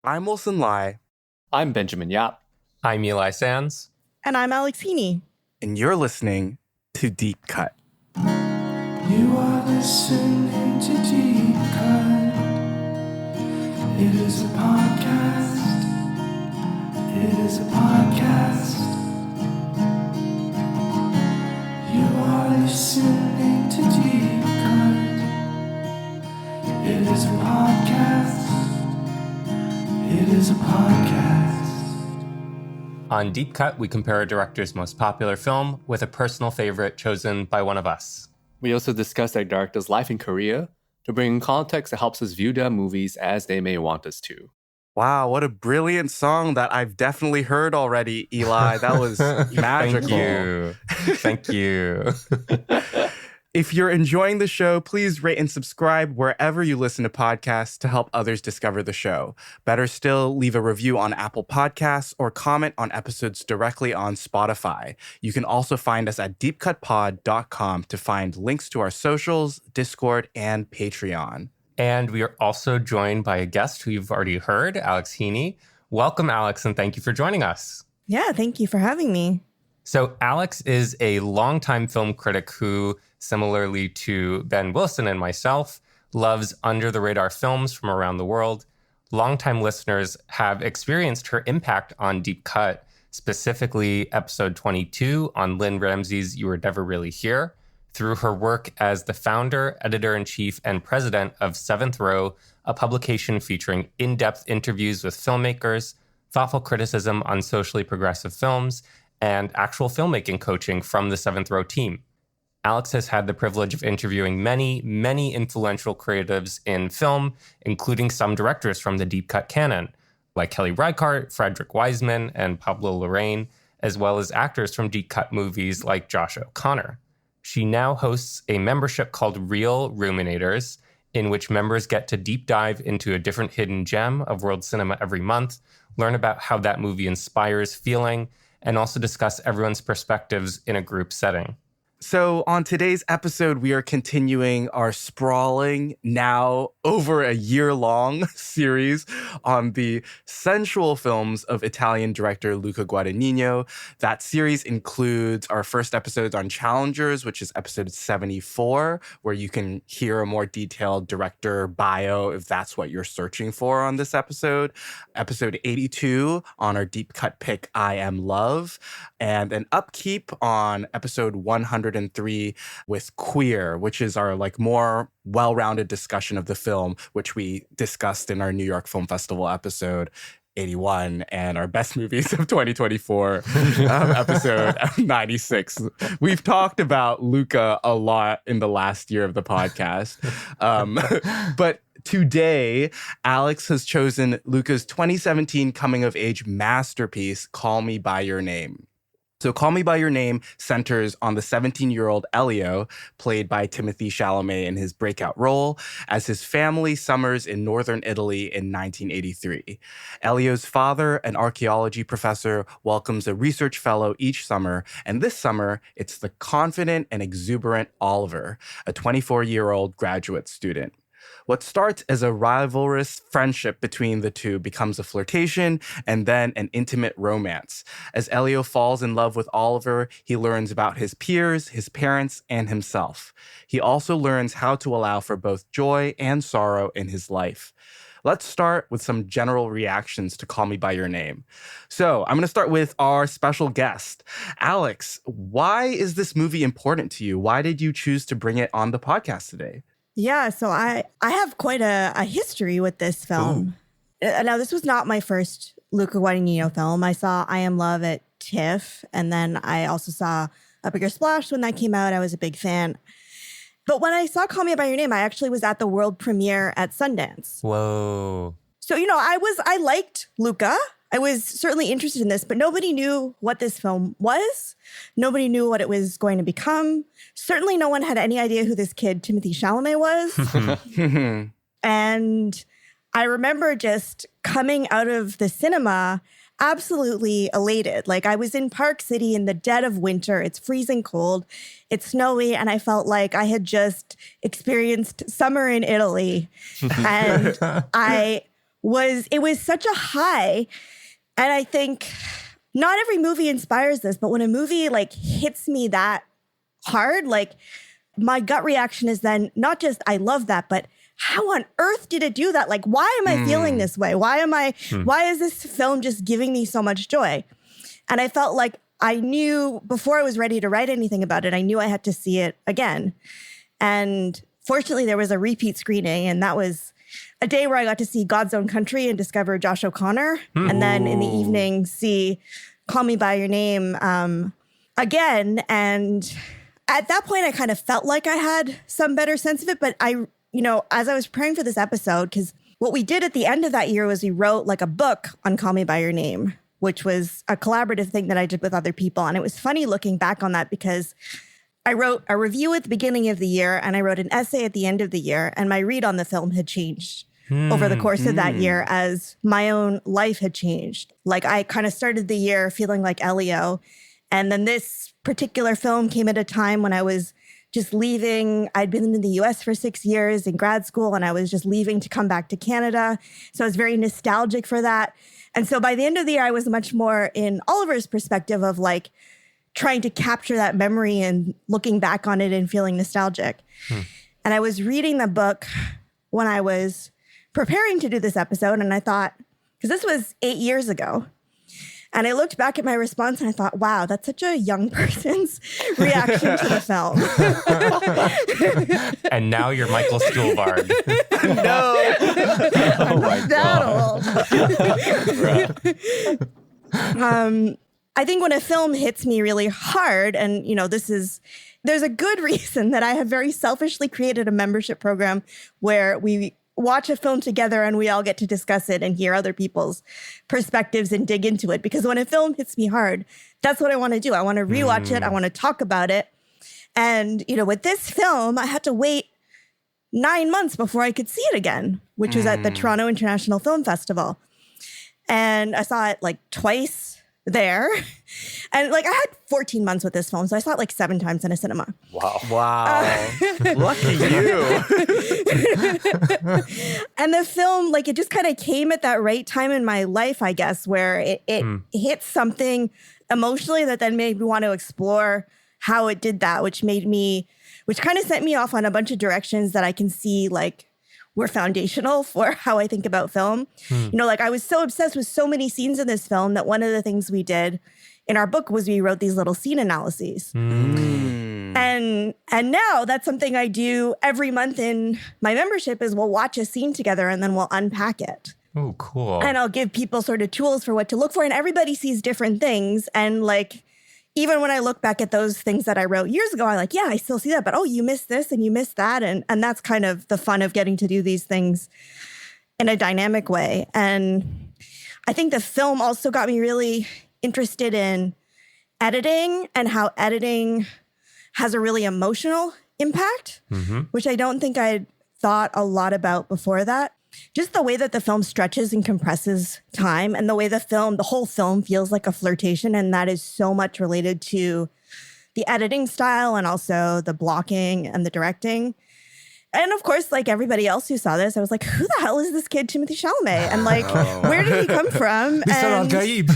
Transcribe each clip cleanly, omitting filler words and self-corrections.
I'm Wilson Lai. I'm Benjamin Yap. I'm Eli Sands. And I'm Alex Heeney. And you're listening to Deep Cut. You are listening to Deep Cut. It is a podcast. It is a podcast. You are listening to Deep Cut. It is a podcast. It is a podcast. On Deep Cut, we compare a director's most popular film with a personal favorite chosen by one of us. We also discuss that director's life in Korea to bring context that helps us view their movies as they may want us to. Wow, what a brilliant song that I've definitely heard already, Eli. That was magical. Thank you. If you're enjoying the show, please rate and subscribe wherever you listen to podcasts to help others discover the show. Better still, leave a review on Apple Podcasts or comment on episodes directly on Spotify. You can also find us at deepcutpod.com to find links to our socials, Discord, and Patreon. And we are also joined by a guest who you've already heard, Alex Heeney. Welcome, Alex, and thank you for joining us. Yeah, thank you for having me. So Alex is a longtime film critic who, similarly to Ben Wilson and myself, loves under-the-radar films from around the world. Longtime listeners have experienced her impact on Deep Cut, specifically episode 22 on Lynn Ramsey's You Were Never Really Here, through her work as the founder, editor-in-chief, and president of Seventh Row, a publication featuring in-depth interviews with filmmakers, thoughtful criticism on socially progressive films, and actual filmmaking coaching from the Seventh Row team. Alex has had the privilege of interviewing many, many influential creatives in film, including some directors from the Deep Cut canon, like Kelly Reichardt, Frederick Wiseman, and Pablo Larraín, as well as actors from Deep Cut movies like Josh O'Connor. She now hosts a membership called Real Ruminators, in which members get to deep dive into a different hidden gem of world cinema every month, learn about how that movie inspires feeling, and also discuss everyone's perspectives in a group setting. So on today's episode, we are continuing our sprawling, now over a year-long series on the sensual films of Italian director Luca Guadagnino. That series includes our first episodes on Challengers, which is episode 74, where you can hear a more detailed director bio if that's what you're searching for on this episode. Episode 82 on our deep cut pick, I Am Love, and an upkeep on episode 103 with Queer, which is our more well-rounded discussion of the film, which we discussed in our New York Film Festival episode 81 and our best movies of 2024 episode 96. We've talked about Luca a lot in the last year of the podcast. But today, Alex has chosen Luca's 2017 coming-of-age masterpiece, Call Me By Your Name. So Call Me By Your Name centers on the 17-year-old Elio, played by Timothée Chalamet in his breakout role, as his family summers in northern Italy in 1983. Elio's father, an archaeology professor, welcomes a research fellow each summer, and this summer, it's the confident and exuberant Oliver, a 24-year-old graduate student. What starts as a rivalrous friendship between the two becomes a flirtation and then an intimate romance. As Elio falls in love with Oliver, he learns about his peers, his parents, and himself. He also learns how to allow for both joy and sorrow in his life. Let's start with some general reactions to Call Me By Your Name. So I'm going to start with our special guest. Alex, why is this movie important to you? Why did you choose to bring it on the podcast today? Yeah, so I have quite a history with this film. Now, this was not my first Luca Guadagnino film. I saw I Am Love at TIFF, and then I also saw A Bigger Splash when that came out. I was a big fan. But when I saw Call Me By Your Name, I actually was at the world premiere at Sundance. Whoa. So, I liked Luca. I was certainly interested in this, but nobody knew what this film was. Nobody knew what it was going to become. Certainly no one had any idea who this kid, Timothée Chalamet, was. And I remember just coming out of the cinema absolutely elated. I was in Park City in the dead of winter. It's freezing cold. It's snowy. And I felt like I had just experienced summer in Italy. And I it was such a high. And I think not every movie inspires this, but when a movie like hits me that hard, like my gut reaction is then not just I love that, but how on earth did it do that? Like, why am I feeling this way? Why is this film just giving me so much joy? And I felt like I knew before I was ready to write anything about it, I knew I had to see it again. And fortunately, there was a repeat screening, and that was a day where I got to see God's Own Country and discover Josh O'Connor. And then in the evening, see Call Me By Your Name again. And at that point, I kind of felt like I had some better sense of it. But as I was preparing for this episode, because what we did at the end of that year was we wrote like a book on Call Me By Your Name, which was a collaborative thing that I did with other people. And it was funny looking back on that because I wrote a review at the beginning of the year and I wrote an essay at the end of the year. And my read on the film had changed over the course of that year as my own life had changed. Like I kind of started the year feeling like Elio. And then this particular film came at a time when I was just leaving. I'd been in the US for 6 years in grad school, and I was just leaving to come back to Canada. So I was very nostalgic for that. And so by the end of the year, I was much more in Oliver's perspective of like trying to capture that memory and looking back on it and feeling nostalgic. And I was reading the book when I was preparing to do this episode, and I thought, because this was 8 years ago, and I looked back at my response and I thought, wow, that's such a young person's reaction to the film. And now you're Michael Stuhlbarg. No. Oh my God. I think when a film hits me really hard, and there's a good reason that I have very selfishly created a membership program where we watch a film together and we all get to discuss it and hear other people's perspectives and dig into it. Because when a film hits me hard, that's what I want to do. I want to rewatch it. I want to talk about it. And, with this film, I had to wait 9 months before I could see it again, which was at the Toronto International Film Festival. And I saw it like twice there. And like I had 14 months with this film, so I saw it like 7 times in a cinema. Wow. Lucky you. And the film, like it just kind of came at that right time in my life, I guess, where it hit something emotionally that then made me want to explore how it did that, which kind of sent me off on a bunch of directions that I can see like were foundational for how I think about film. Like I was so obsessed with so many scenes in this film that one of the things we did in our book was we wrote these little scene analyses. And now that's something I do every month in my membership is we'll watch a scene together and then we'll unpack it. Oh, cool. And I'll give people sort of tools for what to look for. And everybody sees different things. And like, even when I look back at those things that I wrote years ago, I'm like, yeah, I still see that. But, oh, you missed this and you missed that. And that's kind of the fun of getting to do these things in a dynamic way. And I think the film also got me really interested in editing and how editing has a really emotional impact, which I don't think I'd thought a lot about before that. Just the way that the film stretches and compresses time and the way the whole film feels like a flirtation. And that is so much related to the editing style and also the blocking and the directing. And of course, like everybody else who saw this, I was like, who the hell is this kid, Timothée Chalamet? And like, where did he come from? Mr. Al-Gaib.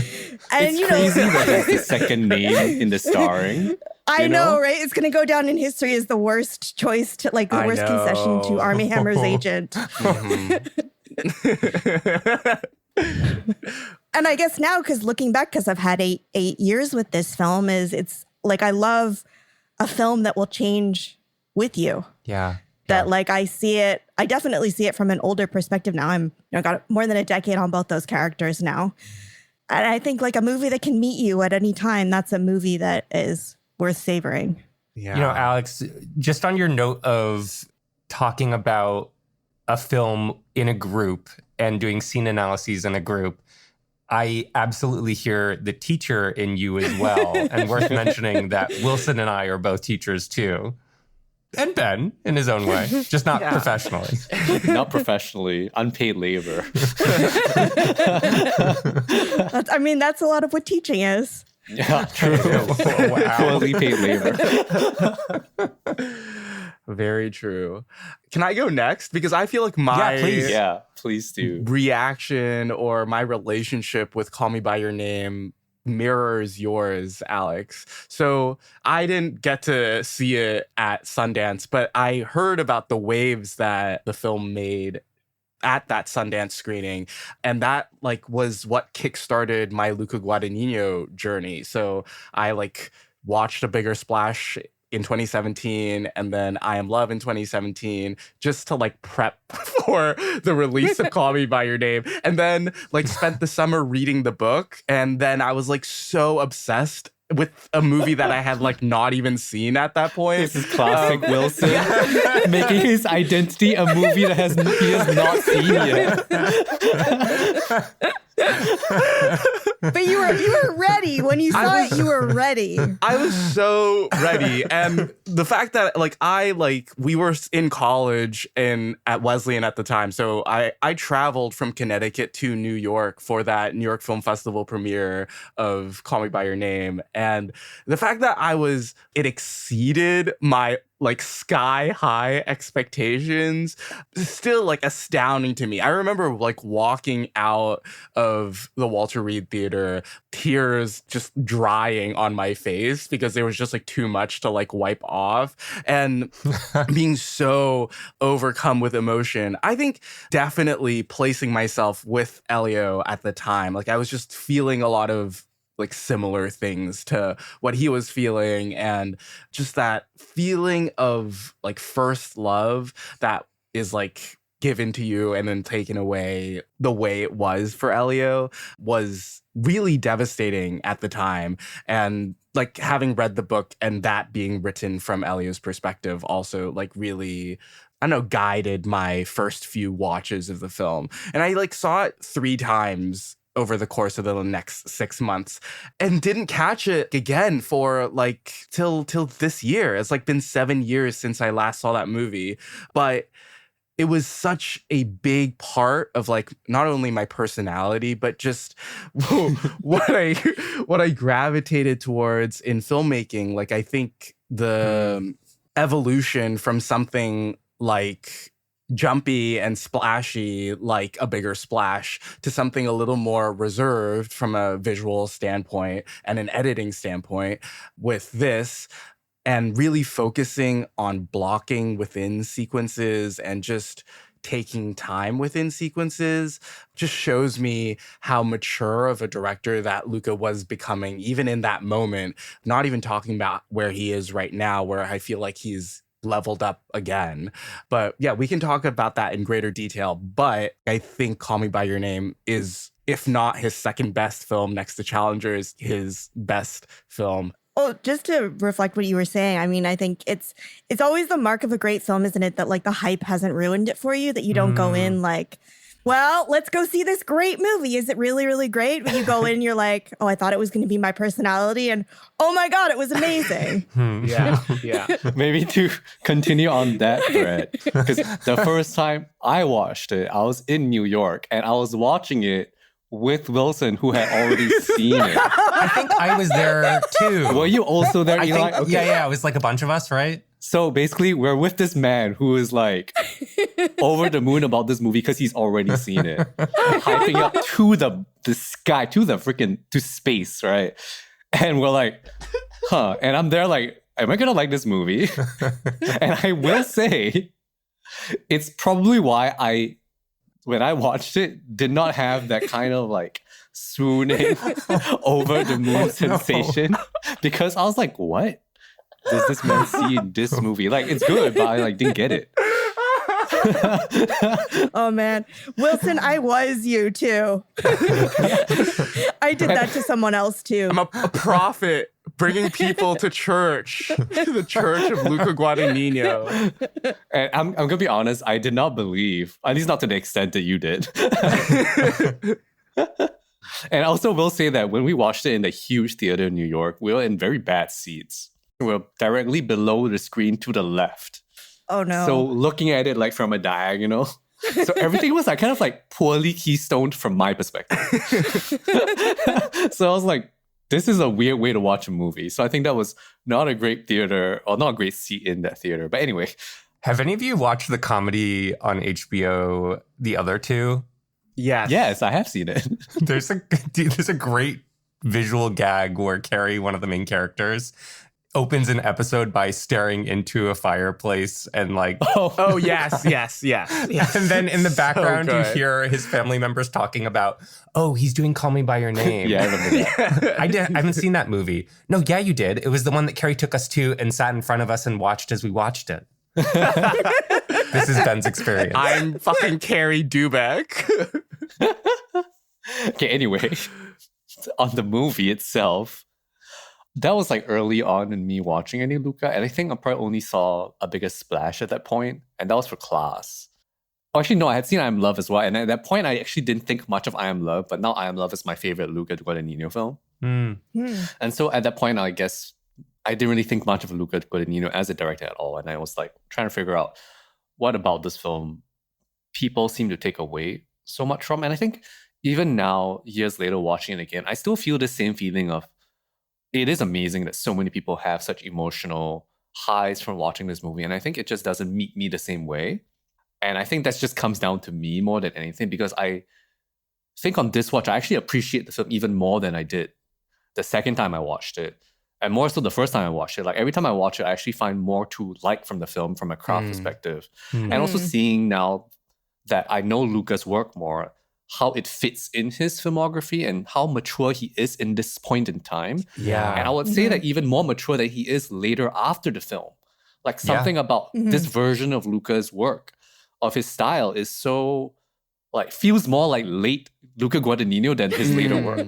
And It's crazy that that's the second name in the starring. I know, right? It's going to go down in history as the worst choice to, like, the worst concession to Armie Hammer's agent. And I guess now, because looking back, because I've had eight years with this film, it's like I love a film that will change with you. Yeah. That like I definitely see it from an older perspective now. I got more than a decade on both those characters now. And I think like a movie that can meet you at any time, that's a movie that is worth savoring. Yeah. Alex, just on your note of talking about a film in a group and doing scene analyses in a group, I absolutely hear the teacher in you as well. And worth mentioning that Wilson and I are both teachers too. And Ben, in his own way, just not professionally. Not professionally, unpaid labor. That's a lot of what teaching is. Yeah, true. Wow. Poorly paid labor. Very true. Can I go next? Because I feel like my Yeah, please do. reaction or my relationship with Call Me By Your Name mirrors yours, Alex. So I didn't get to see it at Sundance, but I heard about the waves that the film made at that Sundance screening. And that like was what kickstarted my Luca Guadagnino journey. So I like watched A Bigger Splash in 2017 and then I Am Love in 2017 just to like prep for the release of Call Me By Your Name, and then like spent the summer reading the book, and then I was like so obsessed with a movie that I had like not even seen at that point. This is classic Wilson making his identity a movie that he has not seen yet. But you were ready. When you saw it, you were ready. I was so ready. And the fact that we were in college and at Wesleyan at the time. So I traveled from Connecticut to New York for that New York Film Festival premiere of Call Me By Your Name. And the fact that it exceeded my like sky high expectations is still like astounding to me. I remember like walking out of the Walter Reed Theater, tears just drying on my face because there was just like too much to like wipe off, and being so overcome with emotion. I think definitely placing myself with Elio at the time, like I was just feeling a lot of like similar things to what he was feeling, and just that feeling of like first love that is like given to you and then taken away the way it was for Elio was really devastating at the time. And like having read the book and that being written from Elio's perspective also like really, I don't know, guided my first few watches of the film. And I like saw it 3 times over the course of the next 6 months and didn't catch it again for like till this year. It's like been 7 years since I last saw that movie. But it was such a big part of like not only my personality, but just what I gravitated towards in filmmaking. Like I think the evolution from something like jumpy and splashy like A Bigger Splash to something a little more reserved from a visual standpoint and an editing standpoint with this, and really focusing on blocking within sequences and just taking time within sequences just shows me how mature of a director that Luca was becoming, even in that moment, not even talking about where he is right now, where I feel like he's leveled up again. But yeah, we can talk about that in greater detail. But I think Call Me By Your Name is, if not his second best film next to Challengers, his best film. Well, just to reflect what you were saying, I mean, I think it's always the mark of a great film, isn't it? That like the hype hasn't ruined it for you, that you don't go in like, well, let's go see this great movie. Is it really, really great? But you go in and you're like, oh, I thought it was going to be my personality. And oh my God, it was amazing. Yeah. Maybe to continue on that thread, because the first time I watched it, I was in New York and I was watching it with Wilson, who had already seen it. I think I was there too. Were you also there, Eli? Okay. Yeah. It was like a bunch of us, right? So basically, we're with this man who is like over the moon about this movie because he's already seen it, hyping up to the sky, to space, right? And we're like, huh? And I'm there like, am I gonna like this movie? And I will say, it's probably why when I watched it, did not have that kind of like swooning over the moon sensation, because I was like, what does this man see in this movie? Like, it's good, but I like didn't get it. Oh man, Wilson, I was you too. I did that to someone else too. I'm a prophet bringing people to church, to the church of Luca Guadagnino. And I'm gonna be honest, I did not believe, at least not to the extent that you did. And I also will say that when we watched it in the huge theater in New York, we were in very bad seats. We were directly below the screen to the left. Oh no. So looking at it like from a diagonal. So everything was like kind of like poorly keystoned from my perspective. So I was like, this is a weird way to watch a movie. So I think that was not a great theater or not a great seat in that theater. But anyway. Have any of you watched the comedy on HBO, The Other Two? Yes. Yes, I have seen it. There's a great visual gag where Carrie, one of the main characters, opens an episode by staring into a fireplace and like Oh yes. and then in the background you hear his family members talking about, oh, he's doing Call Me by Your Name. Yeah, I remember that. I haven't seen that movie. No, yeah, you did. It was the one that Carrie took us to and sat in front of us and watched as we watched it. This is Ben's experience. I'm fucking Carrie Dubek. Okay, anyway, on the movie itself, that was like early on in me watching any Luca, and I think I probably only saw a bigger splash at that point, and that was for class. Oh, actually, no, I had seen I Am Love as well, and at that point, I actually didn't think much of I Am Love, but now I Am Love is my favorite Luca Guadagnino film. And so at that point, I guess I didn't really think much of Luca Guadagnino as a director at all, and I was like trying to figure out what about this film people seem to take away so much from, and I think even now, years later, watching it again, I still feel the same feeling of it is amazing that so many people have such emotional highs from watching this movie. And I think it just doesn't meet me the same way. And I think that just comes down to me more than anything, because I think on this watch, I actually appreciate the film even more than I did the second time I watched it. And more so the first time I watched it. Like every time I watch it, I actually find more to like from the film from a craft perspective. And also seeing now that I know Luca's work more, how it fits in his filmography and how mature he is in this point in time. Yeah. And I would say that even more mature than he is later after the film. Like something about this version of Luca's work, of his style, is so like feels more like late Luca Guadagnino than his later work.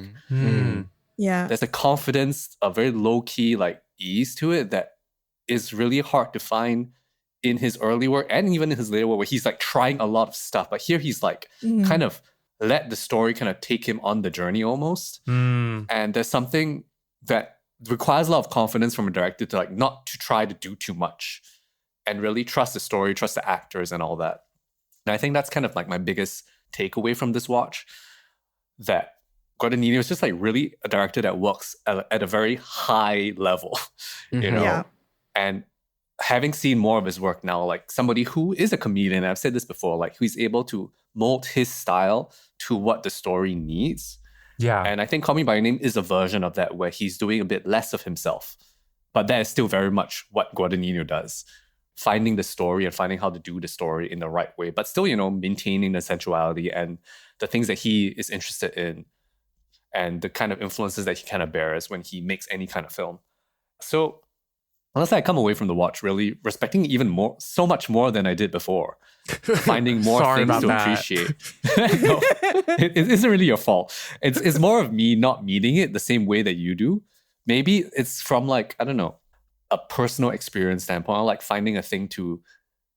Yeah. There's a confidence, a very low-key like ease to it that is really hard to find in his early work and even in his later work, where he's like trying a lot of stuff. But here he's like kind of let the story kind of take him on the journey almost. And there's something that requires a lot of confidence from a director to like not to try to do too much and really trust the story, trust the actors and all that. And I think that's kind of like my biggest takeaway from this watch, that Guadagnino is just like really a director that works at a very high level, you know? Yeah. And having seen more of his work now, like somebody who is a comedian, I've said this before, like who's able to mold his style to what the story needs. Yeah. And I think Call Me By Your Name is a version of that, where he's doing a bit less of himself. But that is still very much what Guadagnino does. Finding the story and finding how to do the story in the right way, but still, you know, maintaining the sensuality and the things that he is interested in and the kind of influences that he kind of bears when he makes any kind of film. So honestly, I come away from the watch really respecting even more, so much more than I did before. Finding more Sorry things about to that. appreciate. No, it isn't really your fault. It's more of me not meeting it the same way that you do. Maybe it's from like, I don't know, a personal experience standpoint, or like finding a thing to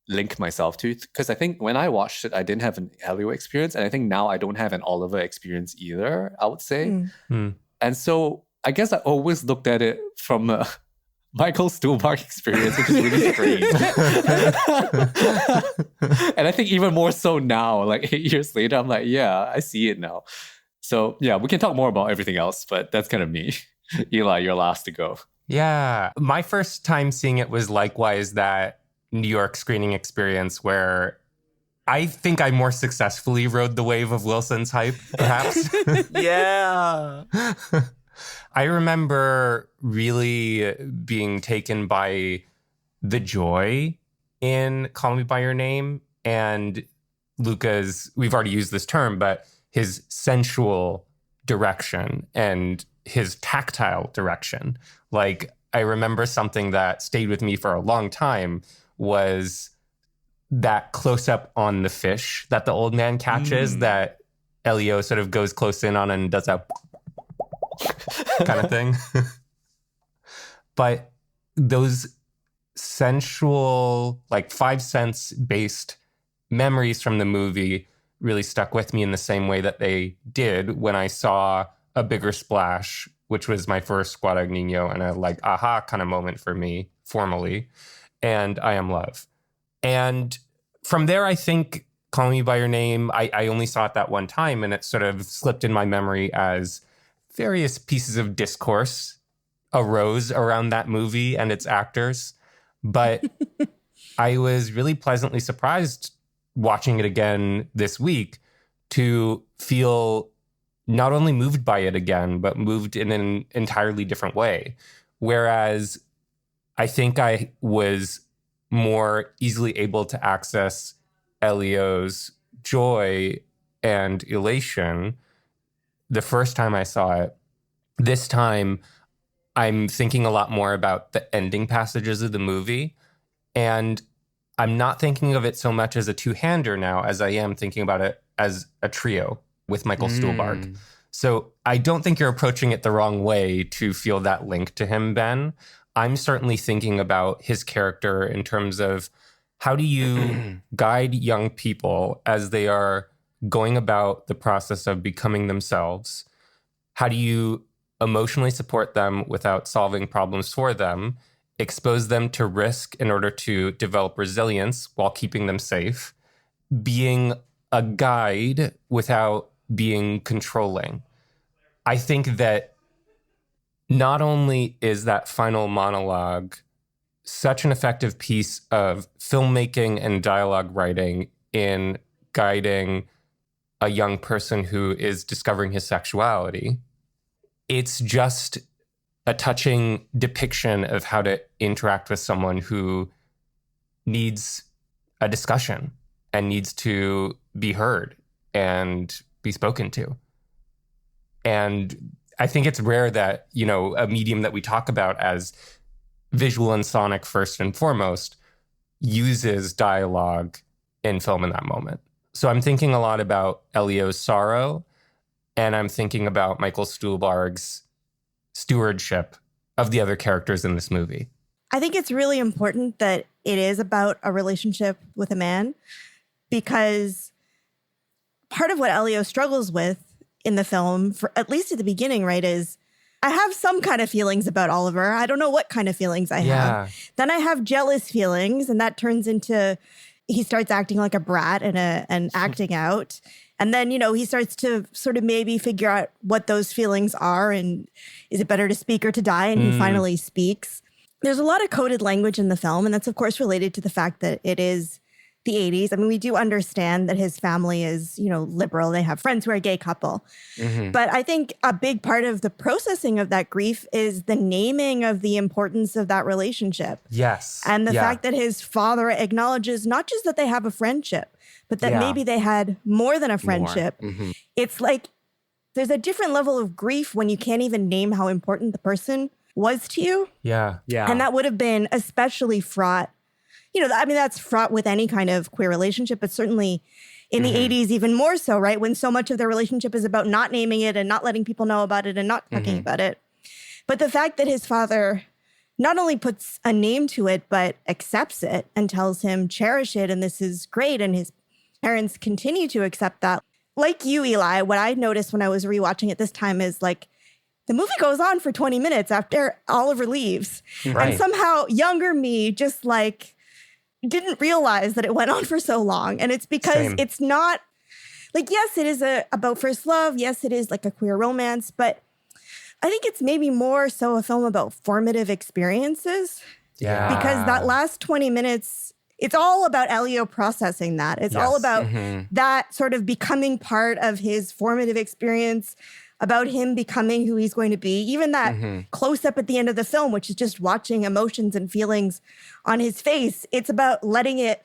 link myself to. Because I think when I watched it, I didn't have an Elio experience. And I think now I don't have an Oliver experience either, I would say. And so I guess I always looked at it from a Michael Stuhlbarg experience, which is really strange. And I think even more so now, like 8 years later, I'm like, yeah, I see it now. So yeah, we can talk more about everything else, but that's kind of me. Eli, you're last to go. Yeah. My first time seeing it was likewise that New York screening experience where I think I more successfully rode the wave of Wilson's hype, perhaps. Yeah. I remember really being taken by the joy in Call Me By Your Name and Luca's, we've already used this term, but his sensual direction and his tactile direction. Like, I remember something that stayed with me for a long time was that close-up on the fish that the old man catches that Elio sort of goes close in on and does that kind of thing. But those sensual, like 5 sense based memories from the movie really stuck with me in the same way that they did when I saw A Bigger Splash, which was my first Guadagnino and a like aha kind of moment for me formally, and I Am Love. And from there, I think Call Me By Your Name, I only saw it that one time and it sort of slipped in my memory as various pieces of discourse arose around that movie and its actors. But I was really pleasantly surprised watching it again this week to feel not only moved by it again, but moved in an entirely different way. Whereas I think I was more easily able to access Elio's joy and elation the first time I saw it. This time, I'm thinking a lot more about the ending passages of the movie. And I'm not thinking of it so much as a two-hander now as I am thinking about it as a trio with Michael Stuhlbarg. So I don't think you're approaching it the wrong way to feel that link to him, Ben. I'm certainly thinking about his character in terms of how do you guide young people as they are going about the process of becoming themselves? How do you emotionally support them without solving problems for them, expose them to risk in order to develop resilience while keeping them safe, being a guide without being controlling? I think that not only is that final monologue such an effective piece of filmmaking and dialogue writing in guiding a young person who is discovering his sexuality, it's just a touching depiction of how to interact with someone who needs a discussion and needs to be heard and be spoken to. And I think it's rare that, you know, a medium that we talk about as visual and sonic first and foremost uses dialogue in film in that moment. So I'm thinking a lot about Elio's sorrow, and I'm thinking about Michael Stuhlbarg's stewardship of the other characters in this movie. I think it's really important that it is about a relationship with a man, because part of what Elio struggles with in the film, for at least at the beginning, right, is I have some kind of feelings about Oliver. I don't know what kind of feelings I have. Then I have jealous feelings, and that turns into he starts acting like a brat and acting out. And then, you know, he starts to sort of maybe figure out what those feelings are and is it better to speak or to die? And he finally speaks. There's a lot of coded language in the film, and that's, of course, related to the fact that it is the 80s. I mean, we do understand that his family is, you know, liberal. They have friends who are a gay couple. But I think a big part of the processing of that grief is the naming of the importance of that relationship. Yes. And the fact that his father acknowledges not just that they have a friendship, but that maybe they had more than a friendship. It's like there's a different level of grief when you can't even name how important the person was to you. Yeah. And that would have been especially fraught. You know, I mean, that's fraught with any kind of queer relationship, but certainly in the 80s, even more so, right? When so much of their relationship is about not naming it and not letting people know about it and not talking about it. But the fact that his father not only puts a name to it, but accepts it and tells him, cherish it, and this is great. And his parents continue to accept that. Like you, Eli, what I noticed when I was rewatching it this time is like, the movie goes on for 20 minutes after Oliver leaves. Right. And somehow younger me just like didn't realize that it went on for so long. And it's because it's not like, yes, it is about first love. Yes, it is like a queer romance, but I think it's maybe more so a film about formative experiences. Yeah. Because that last 20 minutes, it's all about Elio processing that. It's all about that sort of becoming part of his formative experience, about him becoming who he's going to be. Even that close up at the end of the film, which is just watching emotions and feelings on his face. It's about letting it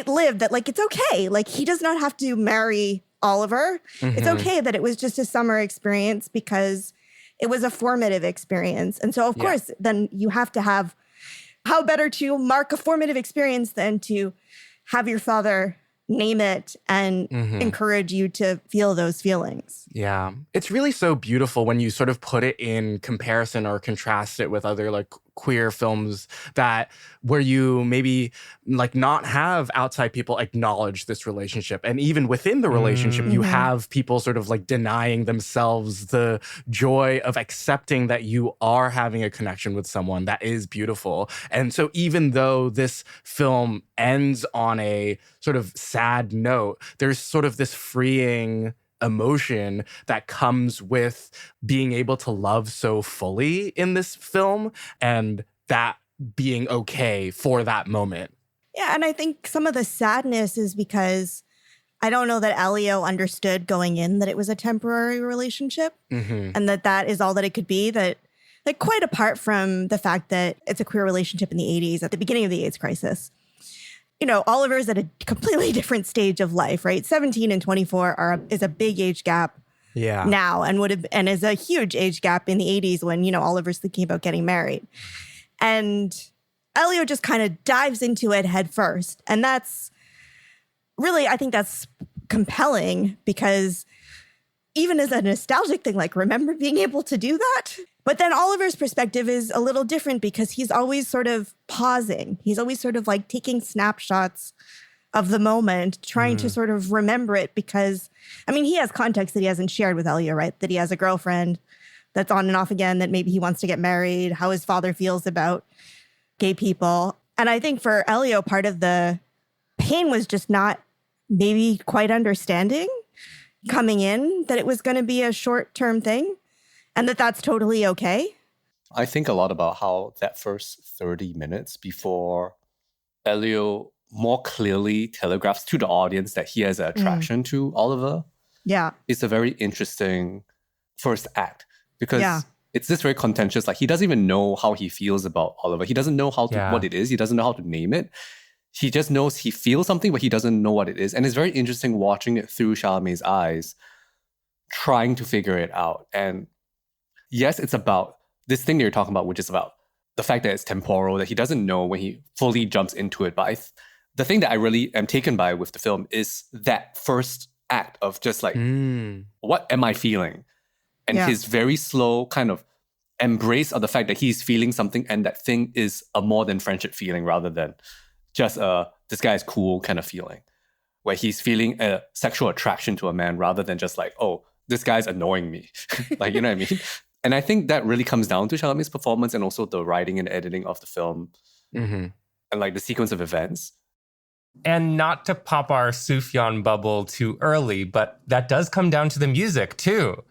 live, that like, it's okay. Like he does not have to marry Oliver. It's okay that it was just a summer experience because it was a formative experience. And so of course, then you have to have, how better to mark a formative experience than to have your father name it and encourage you to feel those feelings. Yeah. It's really so beautiful when you sort of put it in comparison or contrast it with other like queer films that where you maybe like not have outside people acknowledge this relationship. And even within the relationship, you have people sort of like denying themselves the joy of accepting that you are having a connection with someone. That is beautiful. And so even though this film ends on a sort of sad note, there's sort of this freeing emotion that comes with being able to love so fully in this film, and that being okay for that moment. Yeah, and I think some of the sadness is because I don't know that Elio understood going in that it was a temporary relationship and that is all that it could be. That, like, quite apart from the fact that it's a queer relationship in the 80s at the beginning of the AIDS crisis, you know, Oliver is at a completely different stage of life, right? 17 and 24 is a big age gap now, and is a huge age gap in the 80s when, you know, Oliver's thinking about getting married. And Elio just kind of dives into it head first. And that's really, I think that's compelling because even as a nostalgic thing, like, remember being able to do that? But then Oliver's perspective is a little different because he's always sort of pausing. He's always sort of like taking snapshots of the moment, trying to sort of remember it because, I mean, he has context that he hasn't shared with Elio, right? That he has a girlfriend that's on and off again, that maybe he wants to get married, how his father feels about gay people. And I think for Elio, part of the pain was just not maybe quite understanding coming in that it was going to be a short-term thing and that that's totally okay. I think a lot about how that first 30 minutes before Elio more clearly telegraphs to the audience that he has an attraction to Oliver. Yeah. It's a very interesting first act because it's this very contentious, like, he doesn't even know how he feels about Oliver. He doesn't know what it is. He doesn't know how to name it. He just knows he feels something, but he doesn't know what it is. And it's very interesting watching it through Chalamet's eyes, trying to figure it out. And yes, it's about this thing that you're talking about, which is about the fact that it's temporal, that he doesn't know when he fully jumps into it. But the thing that I really am taken by with the film is that first act of just like, what am I feeling? And his very slow kind of embrace of the fact that he's feeling something, and that thing is a more than friendship feeling rather than just this guy is cool kind of feeling, where he's feeling a sexual attraction to a man rather than just like, oh, this guy's annoying me. Like, you know what I mean? And I think that really comes down to Chalamet's performance and also the writing and editing of the film and like the sequence of events. And not to pop our Sufjan bubble too early, but that does come down to the music too.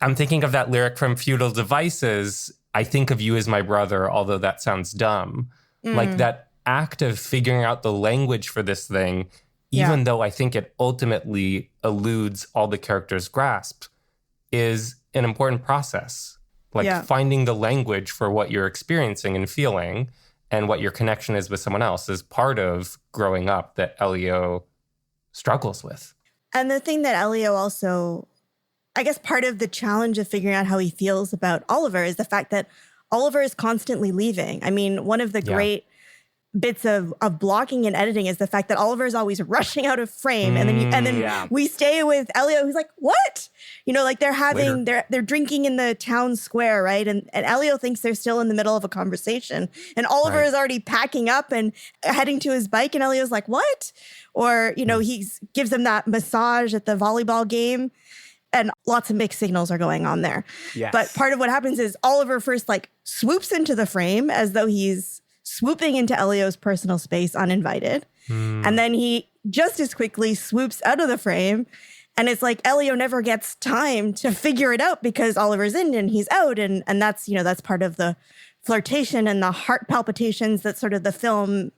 I'm thinking of that lyric from Feudal Devices, I think of you as my brother, although that sounds dumb. Like that act of figuring out the language for this thing, even though I think it ultimately eludes all the characters' grasp, is an important process. Like finding the language for what you're experiencing and feeling and what your connection is with someone else is part of growing up that Elio struggles with. And the thing that Elio also, I guess part of the challenge of figuring out how he feels about Oliver is the fact that Oliver is constantly leaving. I mean, one of the great bits of blocking and editing is the fact that Oliver is always rushing out of frame, and then we stay with Elio, who's like, "What?" You know, like they're drinking in the town square, right? And Elio thinks they're still in the middle of a conversation, and Oliver is already packing up and heading to his bike, and Elio's like, "What?" Or, you know, he gives them that massage at the volleyball game. And lots of mixed signals are going on there. Yes. But part of what happens is Oliver first like swoops into the frame as though he's swooping into Elio's personal space uninvited. And then he just as quickly swoops out of the frame. And it's like Elio never gets time to figure it out because Oliver's in and he's out. And that's, you know, that's part of the flirtation and the heart palpitations that sort of the film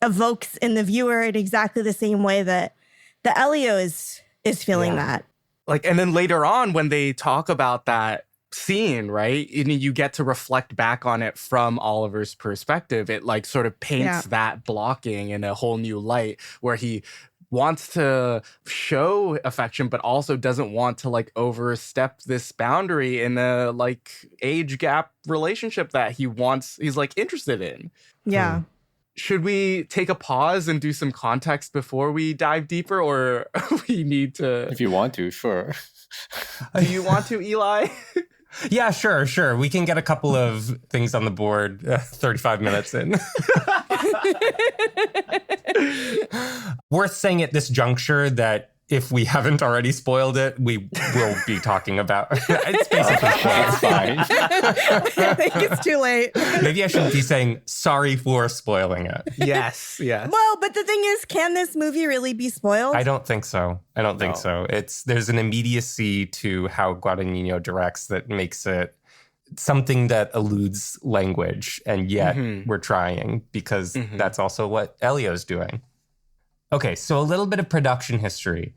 evokes in the viewer in exactly the same way that the Elio is feeling that. Like, and then later on when they talk about that scene, right, and you get to reflect back on it from Oliver's perspective, it like sort of paints that blocking in a whole new light where he wants to show affection, but also doesn't want to like overstep this boundary in a like age gap relationship that he's like interested in. Yeah. Should we take a pause and do some context before we dive deeper, or we need to? If you want to, sure. Do you want to, Eli? Yeah, sure. We can get a couple of things on the board 35 minutes in. Worth saying at this juncture that if we haven't already spoiled it, we will be talking about it's basically It's fine. I think it's too late. Maybe I shouldn't be saying sorry for spoiling it. Yes. Well, but the thing is, can this movie really be spoiled? I don't think so. There's an immediacy to how Guadagnino directs that makes it something that eludes language, and yet we're trying because that's also what Elio's doing. Okay, so a little bit of production history.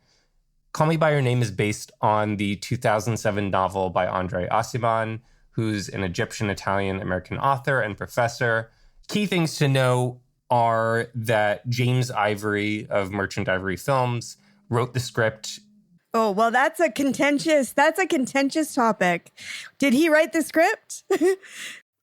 Call Me By Your Name is based on the 2007 novel by Andrei Aciman, who's an Egyptian-Italian-American author and professor. Key things to know are that James Ivory of Merchant Ivory Films wrote the script. Oh, well, that's a contentious topic. Did he write the script?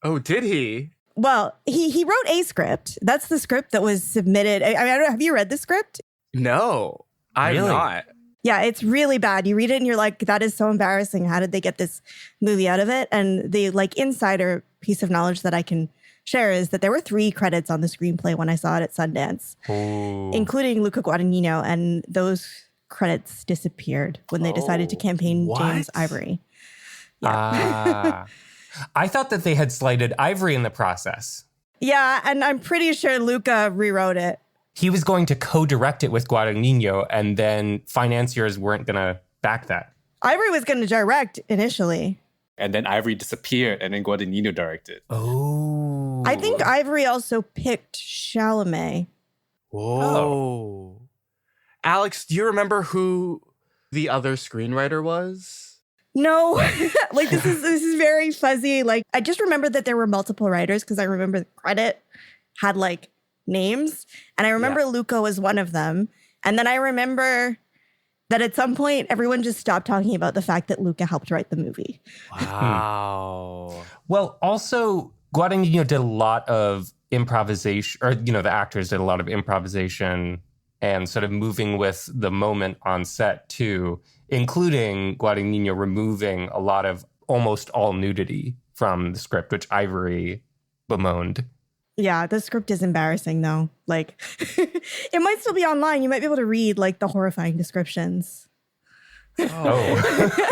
Oh, did he? Well, he wrote a script. That's the script that was submitted. I don't know, have you read the script? No, I'm Really? not. Yeah, it's really bad. You read it and you're like, that is so embarrassing. How did they get this movie out of it? And the insider piece of knowledge that I can share is that there were 3 credits on the screenplay when I saw it at Sundance, including Luca Guadagnino, and those credits disappeared when they decided to campaign James Ivory. Yeah. I thought that they had slighted Ivory in the process. Yeah, and I'm pretty sure Luca rewrote it. He was going to co-direct it with Guadagnino, and then financiers weren't going to back that. Ivory was going to direct initially. And then Ivory disappeared, and then Guadagnino directed. Oh. I think Ivory also picked Chalamet. Whoa. Alex, do you remember who the other screenwriter was? No, this is very fuzzy. Like, I just remember that there were multiple writers because I remember the credit had names, and I remember Luca was one of them. And then I remember that at some point everyone just stopped talking about the fact that Luca helped write the movie. Wow. Well, also Guadagnino did a lot of improvisation, or the actors did a lot of improvisation and sort of moving with the moment on set too, including Guadagnino removing a lot of almost all nudity from the script, which Ivory bemoaned. Yeah, the script is embarrassing though. It might still be online. You might be able to read the horrifying descriptions. Oh.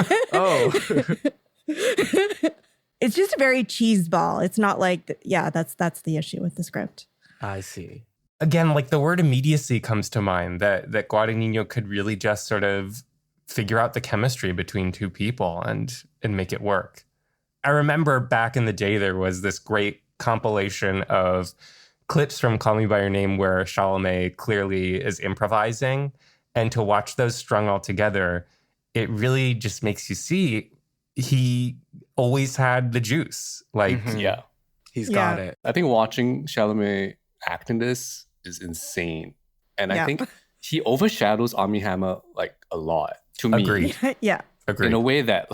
It's just a very cheese ball. It's not that's the issue with the script. I see. Again, the word immediacy comes to mind, that Guadagnino could really just sort of figure out the chemistry between 2 people and make it work. I remember back in the day, there was this great compilation of clips from Call Me By Your Name where Chalamet clearly is improvising, and to watch those strung all together, it really just makes you see he always had the juice. Yeah. He's got it. I think watching Chalamet act in this is insane. And I think he overshadows Armie Hammer a lot to me. Agreed. Yeah. Agreed. In a way that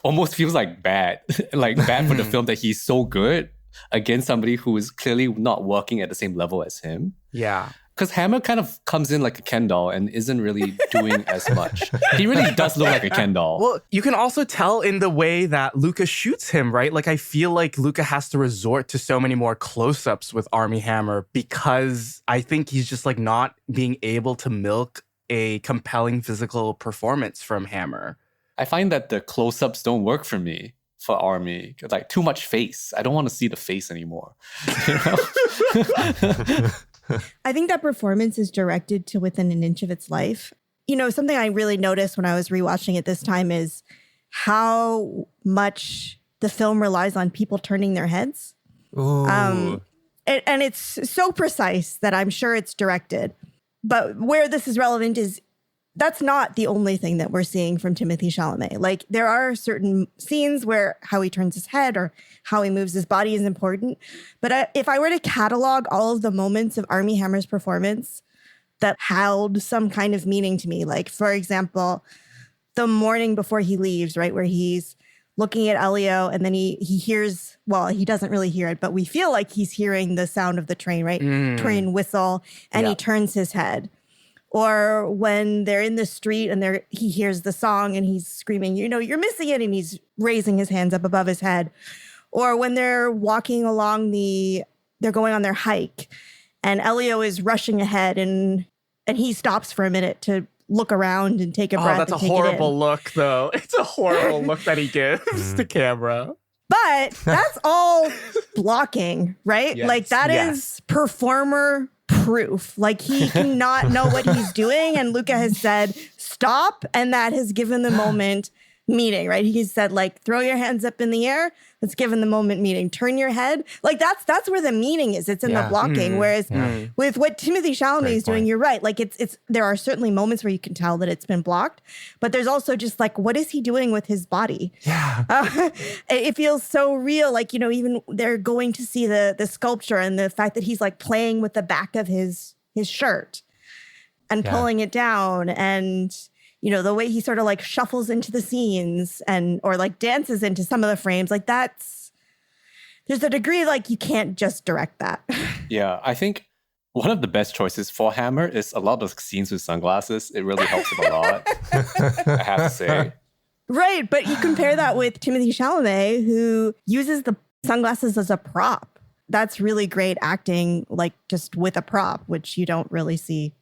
almost feels bad. Bad for the film that he's so good against somebody who is clearly not working at the same level as him. Yeah. Because Hammer kind of comes in like a Ken doll and isn't really doing as much. He really does look like a Ken doll. Well, you can also tell in the way that Luca shoots him, right? I feel like Luca has to resort to so many more close-ups with Armie Hammer because I think he's just not being able to milk a compelling physical performance from Hammer. I find that the close-ups don't work for me for Armie. Too much face. I don't want to see the face anymore. I think that performance is directed to within an inch of its life. Something I really noticed when I was rewatching it this time is how much the film relies on people turning their heads. Ooh. And it's so precise that I'm sure it's directed. But where this is relevant is that's not the only thing that we're seeing from Timothée Chalamet. There are certain scenes where how he turns his head or how he moves his body is important. But if I were to catalog all of the moments of Armie Hammer's performance that held some kind of meaning to me, for example, the morning before he leaves, right, where he's looking at Elio and then he hears, well, he doesn't really hear it, but we feel like he's hearing the sound of the train, right? Train whistle, and he turns his head. Or when they're in the street and he hears the song and he's screaming, you're missing it, and he's raising his hands up above his head. Or when they're walking along they're going on their hike and Elio is rushing ahead and he stops for a minute to look around and take a breath. Oh, that's a and take it in. horrible look, though. It's a horrible look that he gives to camera. But that's all blocking, right? Yes. Like that is performer proof. Like he cannot know what he's doing. And Luca has said, stop. And that has given the moment meaning, right? He said, like, throw your hands up in the air. That's given the moment meaning. Turn your head. Like that's where the meaning is. It's in the blocking. Whereas with what Timothée Chalamet is doing, you're right. Like it's there are certainly moments where you can tell that it's been blocked, but there's also just like, what is he doing with his body? Yeah. It feels so real. Like, you know, even they're going to see the sculpture and the fact that he's like playing with the back of his shirt and pulling it down, and you know, the way he sort of like shuffles into the scenes and or like dances into some of the frames, like there's a degree like you can't just direct that. Yeah, I think one of the best choices for Hammer is a lot of scenes with sunglasses. It really helps him a lot, I have to say. Right, but you compare that with Timothée Chalamet, who uses the sunglasses as a prop. That's really great acting, like just with a prop, which you don't really see.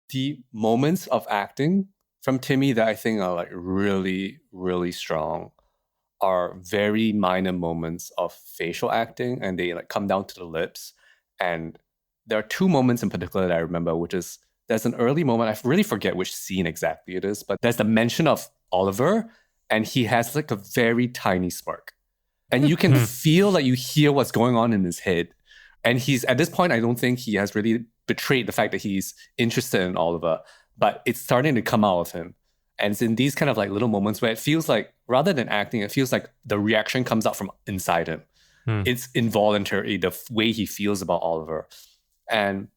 The moments of acting from Timmy that I think are like really, really strong are very minor moments of facial acting, and they like come down to the lips. And there are two moments in particular that I remember, which is there's an early moment, I really forget which scene exactly it is, but there's the mention of Oliver, and he has like a very tiny smirk. And you can feel like you hear what's going on in his head. And he's, at this point, I don't think he has really betrayed the fact that he's interested in Oliver, but it's starting to come out of him. And it's in these kind of like little moments where it feels like, rather than acting, it feels like the reaction comes out from inside him. It's involuntary, the way he feels about Oliver. And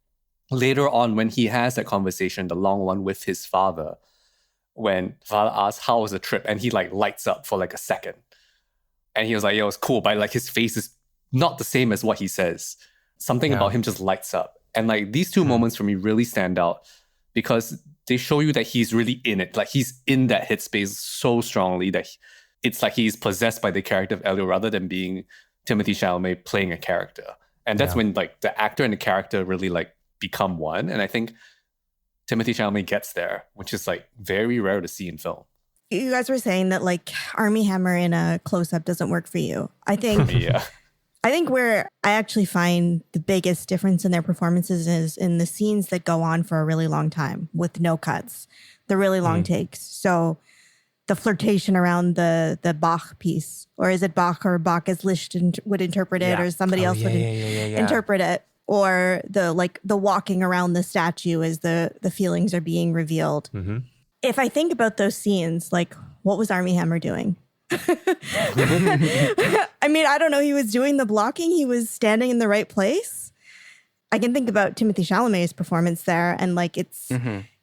later on, when he has that conversation, the long one with his father, when father asks, how was the trip? And he like lights up for like a second. And he was like, yeah, it was cool. But like his face is not the same as what he says. Something about him just lights up. And like these two moments for me really stand out because they show you that he's really in it. Like he's in that headspace so strongly that it's like he's possessed by the character of Elio rather than being Timothée Chalamet playing a character. And that's when like the actor and the character really like become one. And I think Timothée Chalamet gets there, which is like very rare to see in film. You guys were saying that like Armie Hammer in a close-up doesn't work for you. I think I think where I actually find the biggest difference in their performances is in the scenes that go on for a really long time with no cuts, the really long takes. So the flirtation around the Bach piece, or is it Bach or Bach as Liszt would interpret it, or somebody else would interpret it, or the walking around the statue as the feelings are being revealed. If I think about those scenes, like what was Armie Hammer doing? I mean, I don't know. He was doing the blocking. He was standing in the right place. I can think about Timothée Chalamet's performance there. And like, it's,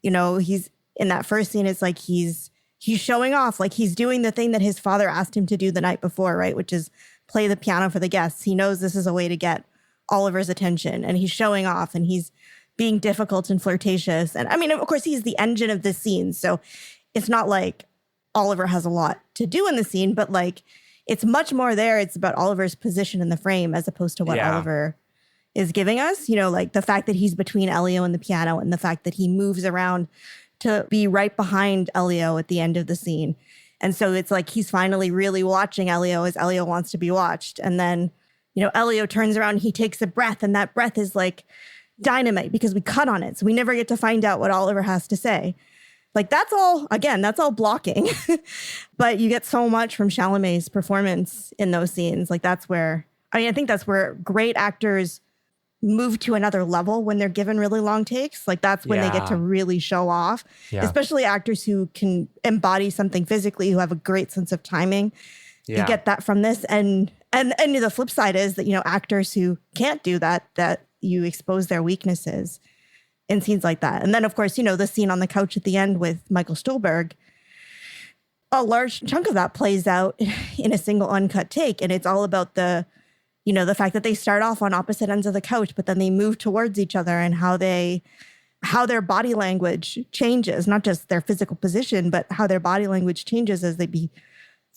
you know, he's in that first scene, it's like he's showing off, like he's doing the thing that his father asked him to do the night before, right? Which is play the piano for the guests. He knows this is a way to get Oliver's attention, and he's showing off and he's being difficult and flirtatious. And I mean, of course, he's the engine of this scene. So it's not like Oliver has a lot to do in the scene, but like it's much more there. It's about Oliver's position in the frame as opposed to what Oliver is giving us. You know, like the fact that he's between Elio and the piano, and the fact that he moves around to be right behind Elio at the end of the scene. And so it's like he's finally really watching Elio as Elio wants to be watched. And then, you know, Elio turns around, he takes a breath, and that breath is like dynamite because we cut on it. So we never get to find out what Oliver has to say. Like that's all blocking, but you get so much from Chalamet's performance in those scenes. Like that's where, I mean, I think that's where great actors move to another level when they're given really long takes. Like that's when they get to really show off, especially actors who can embody something physically, who have a great sense of timing. You get that from this. And the flip side is that, you know, actors who can't do that, that you expose their weaknesses in scenes like that. And then, of course, you know, the scene on the couch at the end with Michael Stuhlbarg, a large chunk of that plays out in a single uncut take. And it's all about the, you know, the fact that they start off on opposite ends of the couch, but then they move towards each other, and how their body language changes, not just their physical position, but how their body language changes as they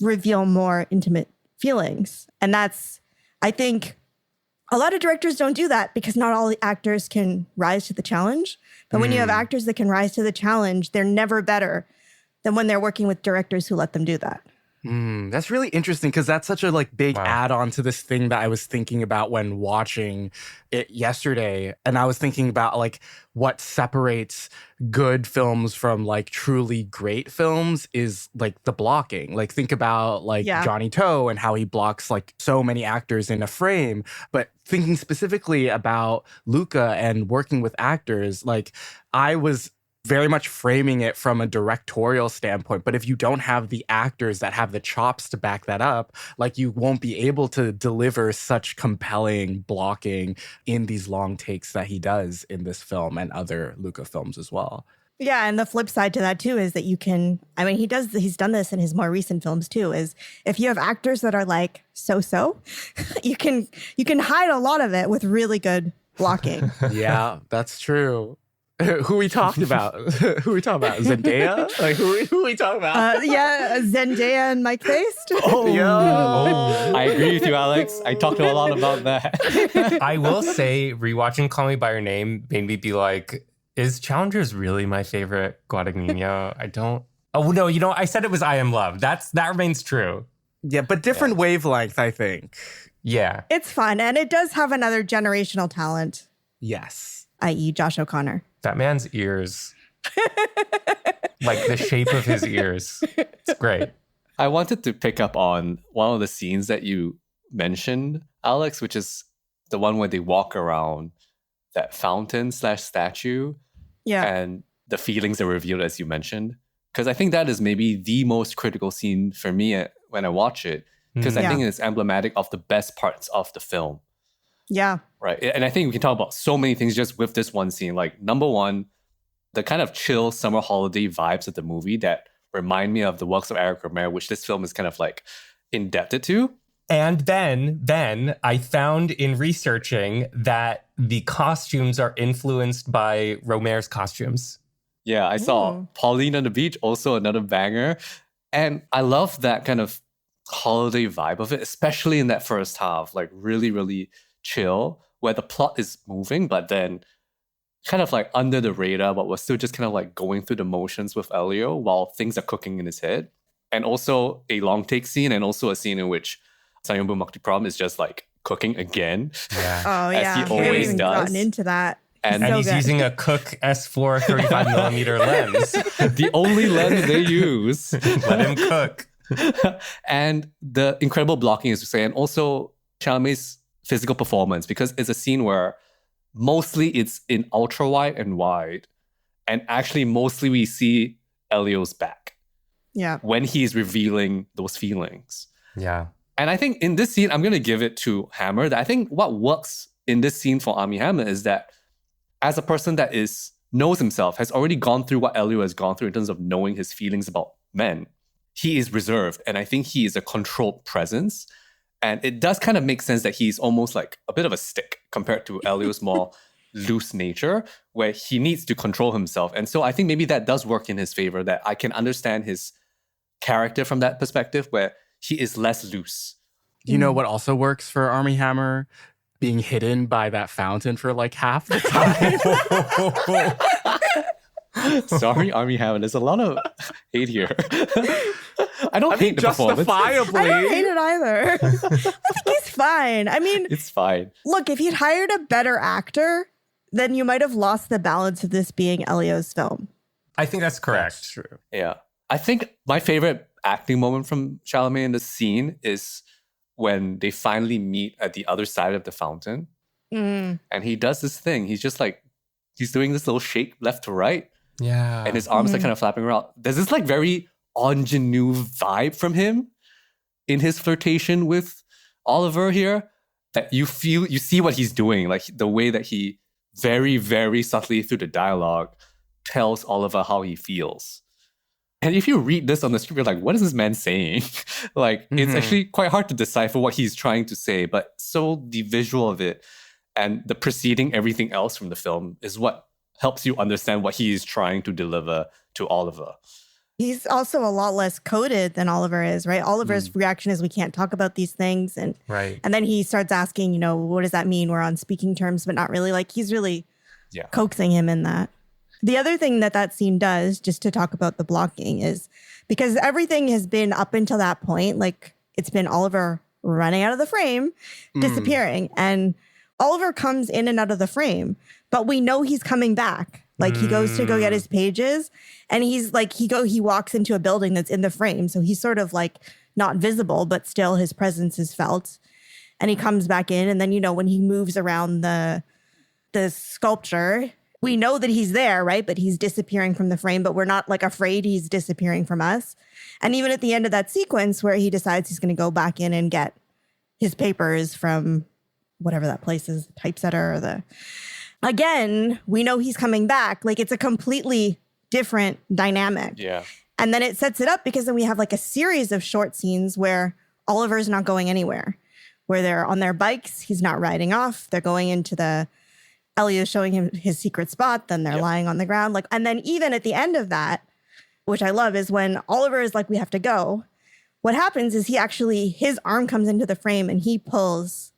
reveal more intimate feelings. And that's, I think, a lot of directors don't do that because not all the actors can rise to the challenge. But when you have actors that can rise to the challenge, they're never better than when they're working with directors who let them do that. That's really interesting because that's such a big add-on to this thing that I was thinking about when watching it yesterday. And I was thinking about what separates good films from truly great films is the blocking. Think about Johnny To and how he blocks so many actors in a frame. But thinking specifically about Luca and working with actors, I was very much framing it from a directorial standpoint. But if you don't have the actors that have the chops to back that up, you won't be able to deliver such compelling blocking in these long takes that he does in this film and other Luca films as well. Yeah, and the flip side to that too is that he's done this in his more recent films too, is if you have actors that are so-so, you can hide a lot of it with really good blocking. Yeah, that's true. Who we talked about? Who we talking about? Zendaya? Who we talking about? Zendaya and Mike Faced. I agree with you, Alex. I talked a lot about that. I will say, rewatching Call Me by Your Name made me be like, is Challengers really my favorite Guadagnino? I don't. Oh no, I said it was I Am Love. That remains true. Yeah, but different wavelength, I think. Yeah, it's fun, and it does have another generational talent. Yes, i.e., Josh O'Connor. That man's ears, the shape of his ears. It's great. I wanted to pick up on one of the scenes that you mentioned, Alex, which is the one where they walk around that fountain/statue. Yeah. And the feelings are revealed, as you mentioned. Because I think that is maybe the most critical scene for me when I watch it. Because I think it's emblematic of the best parts of the film. Yeah. Right. And I think we can talk about so many things just with this one scene. Number one, the kind of chill summer holiday vibes of the movie that remind me of the works of Eric Romer, which this film is kind of indebted to. And then I found in researching that the costumes are influenced by Romer's costumes. Yeah, I saw Pauline on the Beach, also another banger. And I love that kind of holiday vibe of it, especially in that first half, really, really chill, where the plot is moving, but then kind of under the radar, but we're still just kind of going through the motions with Elio while things are cooking in his head. And also a long take scene, and also a scene in which Sayombu Mukti is just cooking again. Yeah. Oh yeah. As he always does. Gotten into that. And he's using a Cook S4 35mm lens. The only lens they use. Let him cook. And the incredible blocking, as you say, and also Chalamet's physical performance, because it's a scene where mostly it's in ultra wide and wide, and actually mostly we see Elio's back. Yeah. When he's revealing those feelings. Yeah. And I think in this scene, I'm going to give it to Hammer. That I think what works in this scene for Armie Hammer is that as a person that knows himself, has already gone through what Elio has gone through in terms of knowing his feelings about men, he is reserved. And I think he is a controlled presence. And it does kind of make sense that he's almost like a bit of a stick compared to Elio's more loose nature, where he needs to control himself. And so I think maybe that does work in his favor, that I can understand his character from that perspective, where he is less loose. You know what also works for Armie Hammer? Being hidden by that fountain for half the time. Sorry, Armie Hammer. There's a lot of hate here. I don't hate the performance. Justifiably. I don't hate it either. I think he's fine. I mean, it's fine. Look, if he'd hired a better actor, then you might have lost the balance of this being Elio's film. I think that's correct. That's true. Yeah. I think my favorite acting moment from Chalamet in the scene is when they finally meet at the other side of the fountain. And he does this thing. He's just he's doing this little shake left to right. Yeah. And his arms are kind of flapping around. There's this very ingenue vibe from him in his flirtation with Oliver here, that you see what he's doing, the way that he very, very subtly through the dialogue tells Oliver how he feels. And if you read this on the script, you're like, what is this man saying? It's actually quite hard to decipher what he's trying to say, but so the visual of it and the preceding everything else from the film is what helps you understand what he is trying to deliver to Oliver. He's also a lot less coded than Oliver is, right? Oliver's reaction is, we can't talk about these things. And then he starts asking, what does that mean? We're on speaking terms, but not really. He's really coaxing him in that. The other thing that scene does, just to talk about the blocking, is because everything has been up until that point, like it's been Oliver running out of the frame, disappearing. And Oliver comes in and out of the frame, but we know he's coming back. Like he goes to go get his pages and he's like, he walks into a building that's in the frame. So he's sort of like not visible, but still his presence is felt. And he comes back in. And then, you know, when he moves around the sculpture, we know that he's there, right? But he's disappearing from the frame, but we're not like afraid he's disappearing from us. And even at the end of that sequence where he decides he's going to go back in and get his papers from whatever that place is, typesetter or again, we know he's coming back. Like it's a completely different dynamic. Yeah. And then it sets it up because then we have like a series of short scenes where Oliver's not going anywhere, where they're on their bikes. He's not riding off. They're going into Elio's showing him his secret spot. Then they're lying on the ground. Like, and then even at the end of that, which I love, is when Oliver is like, we have to go. What happens is his arm comes into the frame and he pulls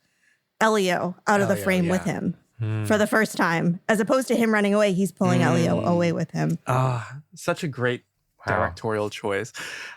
Elio out of the frame with him for the first time. As opposed to him running away, he's pulling Elio away with him. Such a great directorial choice.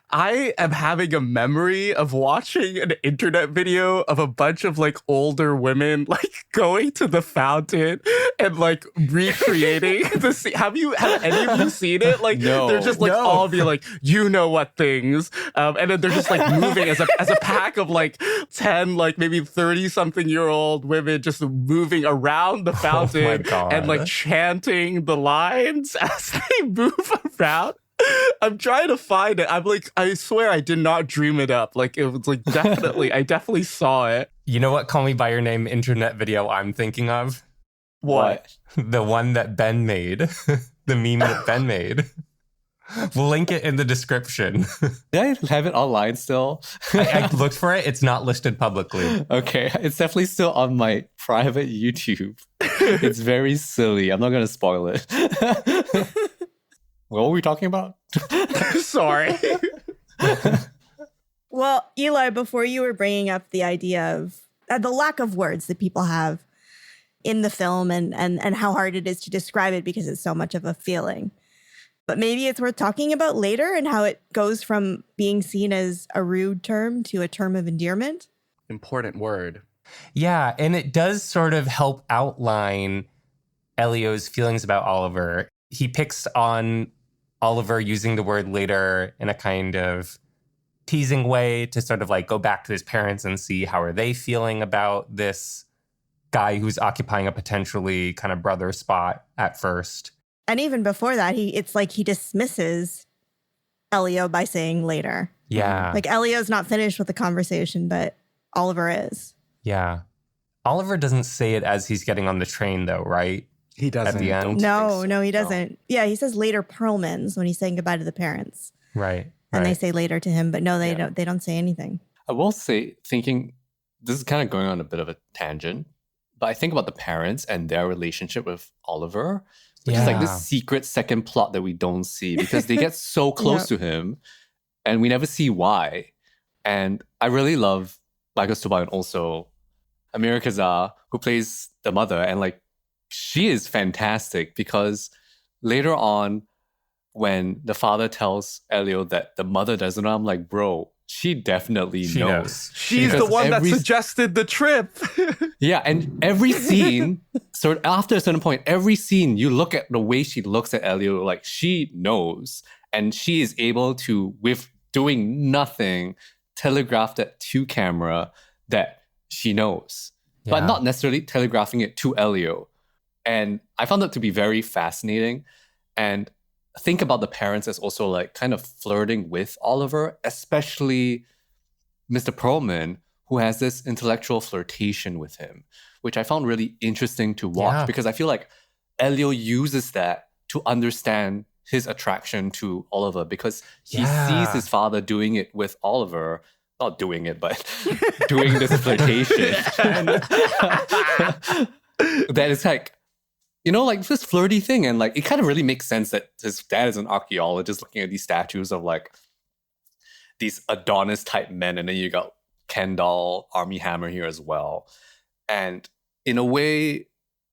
I am having a memory of watching an internet video of a bunch of like older women like going to the fountain and like recreating the scene. Have any of you seen it? Like they're just like all be like, you know what things, and then they're just like moving as a pack of like 10 like maybe 30-something-year-old women just moving around the fountain and like chanting the lines as they move around. I'm trying to find it. I'm like, I swear I did not dream it up. Like it was like I definitely saw it. You know what Call Me By Your Name internet video I'm thinking of? What? The one that Ben made. The meme that Ben made. We'll link it in the description. Did I have it online still? I looked for it. It's not listed publicly. Okay, it's definitely still on my private YouTube. It's very silly. I'm not going to spoil it. What were we talking about? Sorry. Well, Eli, before you were bringing up the idea of the lack of words that people have in the film and how hard it is to describe it because it's so much of a feeling. But maybe it's worth talking about later and how it goes from being seen as a rude term to a term of endearment. Important word. Yeah, and it does sort of help outline Elio's feelings about Oliver. He picks on Oliver using the word later in a kind of teasing way to sort of like go back to his parents and see how are they feeling about this guy who's occupying a potentially kind of brother spot at first. And even before that, it's like he dismisses Elio by saying later. Yeah. Like Elio's not finished with the conversation, but Oliver is. Yeah. Oliver doesn't say it as he's getting on the train though, right? He doesn't. At the end? No, he doesn't. Yeah, he says later Perlmans when he's saying goodbye to the parents. Right. And they say later to him, but no, they don't say anything. I will say, thinking, this is kind of going on a bit of a tangent, but I think about the parents and their relationship with Oliver, which is like this secret second plot that we don't see because they get so close to him and we never see why. And I really love Michael Stuhlbarg and also Amira Kazar, who plays the mother, and like she is fantastic because later on, when the father tells Elio that the mother doesn't know, I'm like, bro, she definitely knows. She's the one that suggested the trip. Yeah, and every scene, so after a certain point, every scene, you look at the way she looks at Elio, like she knows. And she is able to, with doing nothing, telegraph that to camera that she knows. Yeah. But not necessarily telegraphing it to Elio. And I found that to be very fascinating. And think about the parents as also like kind of flirting with Oliver, especially Mr. Perlman, who has this intellectual flirtation with him, which I found really interesting to watch because I feel like Elio uses that to understand his attraction to Oliver because he sees his father doing it with Oliver. Not doing it, but doing this flirtation. That is like, you know, like this flirty thing. And like, it kind of really makes sense that his dad is an archaeologist looking at these statues of like these Adonis type men. And then you got Ken doll, Armie Hammer here as well. And in a way,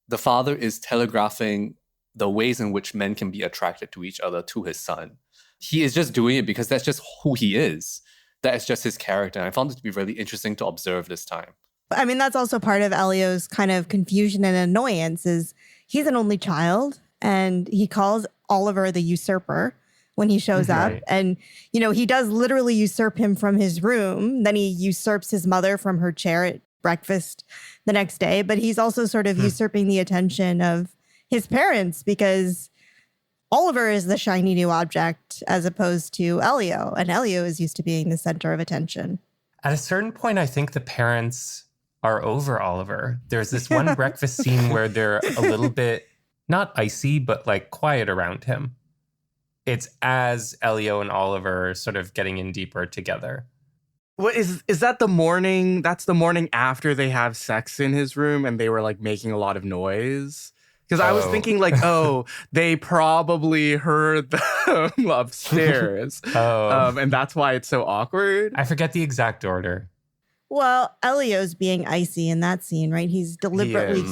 the father is telegraphing the ways in which men can be attracted to each other to his son. He is just doing it because that's just who he is. That is just his character. And I found it to be really interesting to observe this time. I mean, that's also part of Elio's kind of confusion and annoyance is he's an only child and he calls Oliver the usurper when he shows up. Right. And, you know, he does literally usurp him from his room. Then he usurps his mother from her chair at breakfast the next day. But he's also sort of usurping the attention of his parents because Oliver is the shiny new object as opposed to Elio. And Elio is used to being the center of attention. At a certain point, I think the parents are over Oliver. There's this one breakfast scene where they're a little bit, not icy, but like quiet around him. It's as Elio and Oliver are sort of getting in deeper together. What is that the morning? That's the morning after they have sex in his room and they were like making a lot of noise. Because I was thinking like, oh, they probably heard them upstairs. And that's why it's so awkward. I forget the exact order. Well, Elio's being icy in that scene, right? He's deliberately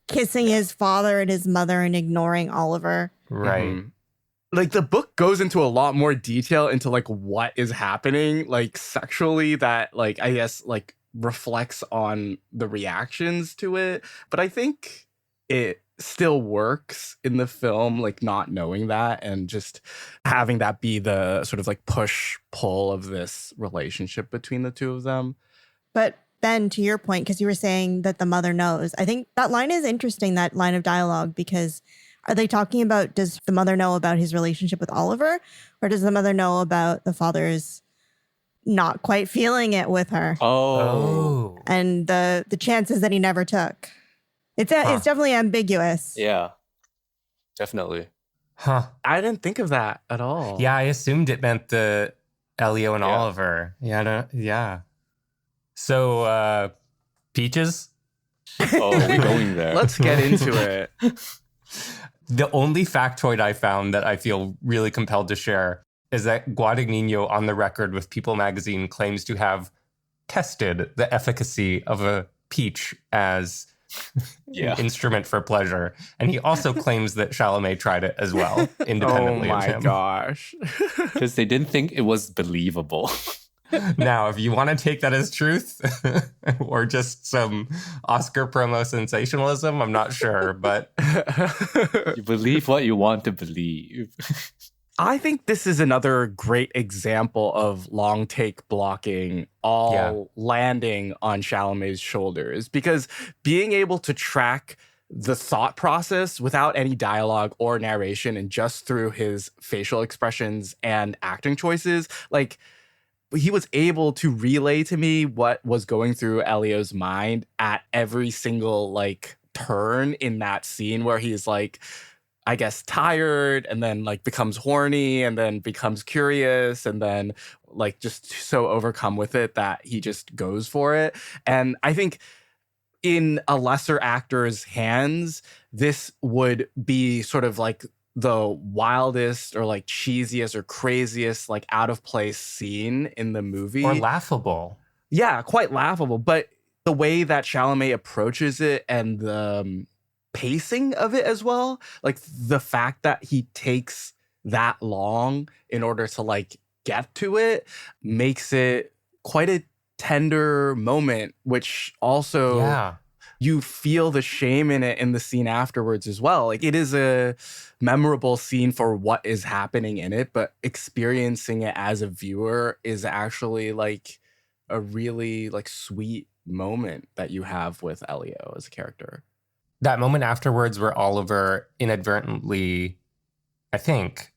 kissing his father and his mother and ignoring Oliver. Right. Mm-hmm. Like the book goes into a lot more detail into like what is happening, like sexually, that like I guess like reflects on the reactions to it. But I think it still works in the film, like not knowing that and just having that be the sort of like push pull of this relationship between the two of them. But Ben, to your point, because you were saying that the mother knows, I think that line is interesting, that line of dialogue, because are they talking about, does the mother know about his relationship with Oliver? Or does the mother know about the father's not quite feeling it with her? Oh. And the chances that he never took. It's definitely ambiguous. Yeah, definitely. Huh. I didn't think of that at all. Yeah, I assumed it meant the Elio and Oliver. Yeah. So, Peaches? Oh, we're going there. Let's get into it. The only factoid I found that I feel really compelled to share is that Guadagnino, on the record with People magazine, claims to have tested the efficacy of a peach as an instrument for pleasure. And he also claims that Chalamet tried it as well, independently of him. Oh my gosh. Because they didn't think it was believable. Now, if you want to take that as truth or just some Oscar promo sensationalism, I'm not sure, but You believe what you want to believe. I think this is another great example of long take blocking all landing on Chalamet's shoulders, because being able to track the thought process without any dialogue or narration and just through his facial expressions and acting choices, like he was able to relay to me what was going through Elio's mind at every single like turn in that scene where he's like, I guess, tired and then like becomes horny and then becomes curious and then like just so overcome with it that he just goes for it. And I think in a lesser actor's hands, this would be sort of like the wildest or like cheesiest or craziest like out of place scene in the movie. or laughable. Yeah, quite laughable. But the way that Chalamet approaches it and the pacing of it as well, like the fact that he takes that long in order to like get to it makes it quite a tender moment, which also you feel the shame in it in the scene afterwards as well. Like it is a memorable scene for what is happening in it, but experiencing it as a viewer is actually like a really like sweet moment that you have with Elio as a character. That moment afterwards where Oliver inadvertently, I think,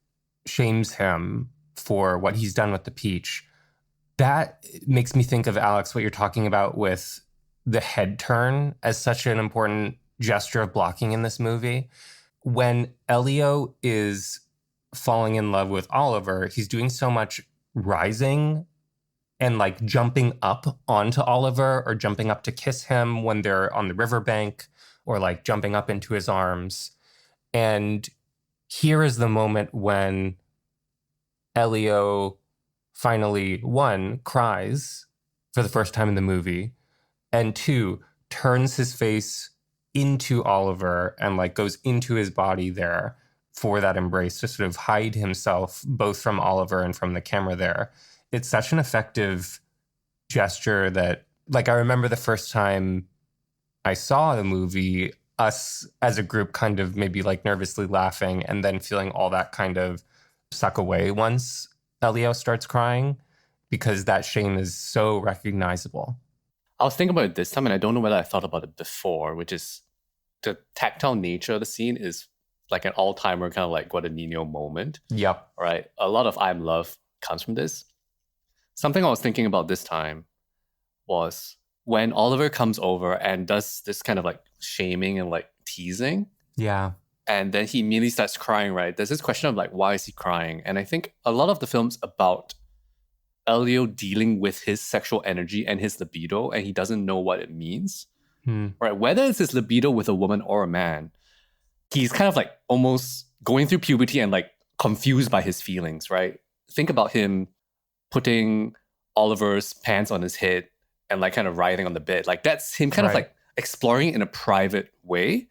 shames him for what he's done with the peach, that makes me think of, Alex, what you're talking about with the head turn as such an important gesture of blocking in this movie. When Elio is falling in love with Oliver, he's doing so much rising and like jumping up onto Oliver or jumping up to kiss him when they're on the riverbank or like jumping up into his arms. And here is the moment when Elio finally, one, cries for the first time in the movie, and two, turns his face into Oliver and like goes into his body there for that embrace to sort of hide himself both from Oliver and from the camera there. It's such an effective gesture that, like, I remember the first time I saw the movie, us as a group kind of maybe like nervously laughing and then feeling all that kind of suck away once Elio starts crying, because that shame is so recognizable. I was thinking about it this time, and I don't know whether I thought about it before, which is the tactile nature of the scene is like an all-timer kind of like Guadagnino moment. Yep. Right? A lot of I'm Love comes from this. Something I was thinking about this time was when Oliver comes over and does this kind of like shaming and like teasing, Yeah. and then he immediately starts crying, right? There's this question of like, why is he crying? And I think a lot of the film's about Elio dealing with his sexual energy and his libido, and he doesn't know what it means, right? Whether it's his libido with a woman or a man, he's kind of like almost going through puberty and like confused by his feelings, right? Think about him putting Oliver's pants on his head and like kind of writhing on the bed. Like that's him kind of like exploring in a private way.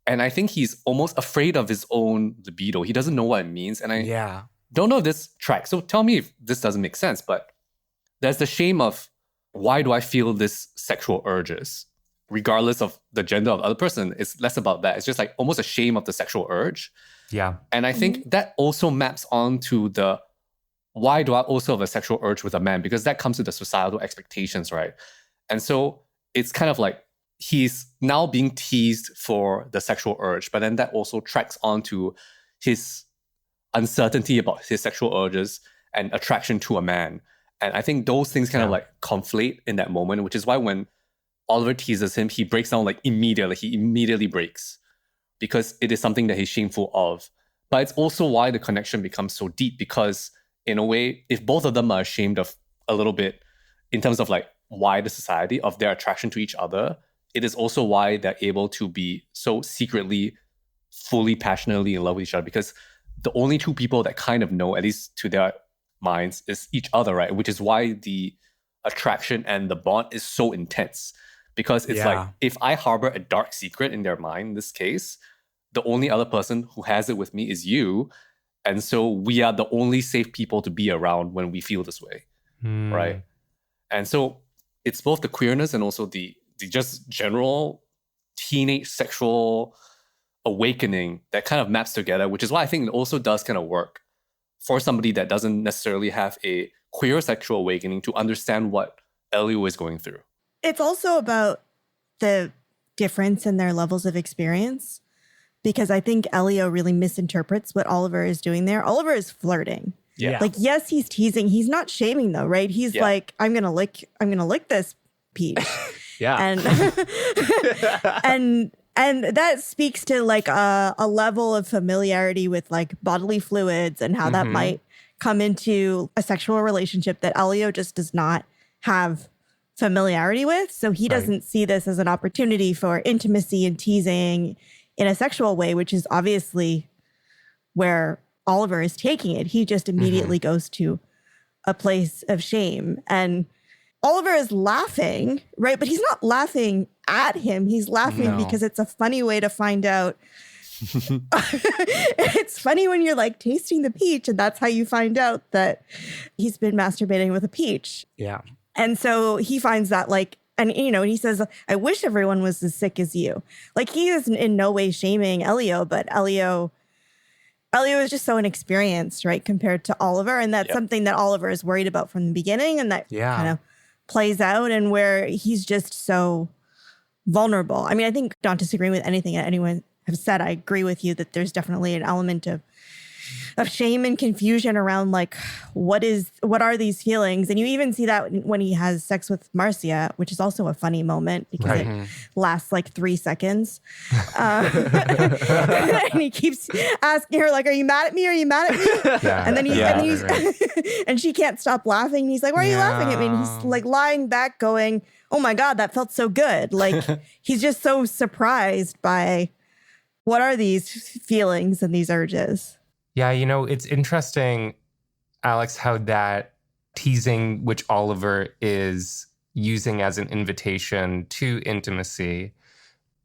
And I think he's almost afraid of his own libido. He doesn't know what it means. And I don't know if this tracks. So tell me if this doesn't make sense, but there's the shame of why do I feel this sexual urges? Regardless of the gender of the other person, it's less about that. It's just like almost a shame of the sexual urge. Yeah. And I think that also maps onto the why do I also have a sexual urge with a man? Because that comes to the societal expectations, right? And so it's kind of like he's now being teased for the sexual urge, but then that also tracks onto his uncertainty about his sexual urges and attraction to a man. And I think those things kind of like conflate in that moment, which is why when Oliver teases him, he breaks down like immediately. He immediately breaks because it is something that he's shameful of. But it's also why the connection becomes so deep, because in a way, if both of them are ashamed of a little bit in terms of like wider society of their attraction to each other, it is also why they're able to be so secretly, fully, passionately in love with each other, because the only two people that kind of know, at least to their minds, is each other, right? Which is why the attraction and the bond is so intense. Because it's like, if I harbor a dark secret in their mind, in this case, the only other person who has it with me is you. And so we are the only safe people to be around when we feel this way, right? And so it's both the queerness and also the just general teenage sexual awakening that kind of maps together, which is why I think it also does kind of work for somebody that doesn't necessarily have a queer sexual awakening to understand what Elio is going through. It's also about the difference in their levels of experience, because I think Elio really misinterprets what Oliver is doing there. Oliver is flirting. Yeah. Like, yes, he's teasing. He's not shaming though, right? He's like, I'm gonna lick this peach. And and that speaks to like a level of familiarity with like bodily fluids and how that might come into a sexual relationship that Elio just does not have familiarity with. So he doesn't see this as an opportunity for intimacy and teasing in a sexual way, which is obviously where Oliver is taking it. He just immediately goes to a place of shame. And Oliver is laughing, right? But he's not laughing at him. He's laughing because it's a funny way to find out. It's funny when you're like tasting the peach, and that's how you find out that he's been masturbating with a peach. Yeah. And so he finds that like, and you know, he says, I wish everyone was as sick as you. Like, he is in no way shaming Elio, but Elio is just so inexperienced, right, compared to Oliver. And that's something that Oliver is worried about from the beginning, and that kind of plays out, and where he's just so vulnerable. I mean, I think, not disagreeing with anything that anyone has said, I agree with you that there's definitely an element of shame and confusion around like, what are these feelings? And you even see that when he has sex with Marzia, which is also a funny moment because it lasts like 3 seconds. And he keeps asking her like, are you mad at me? Are you mad at me? And then and she can't stop laughing. And he's like, why are you laughing at me? And he's like lying back going, oh my God, that felt so good. Like, he's just so surprised by what are these feelings and these urges. Yeah, you know, it's interesting, Alex, how that teasing, which Oliver is using as an invitation to intimacy,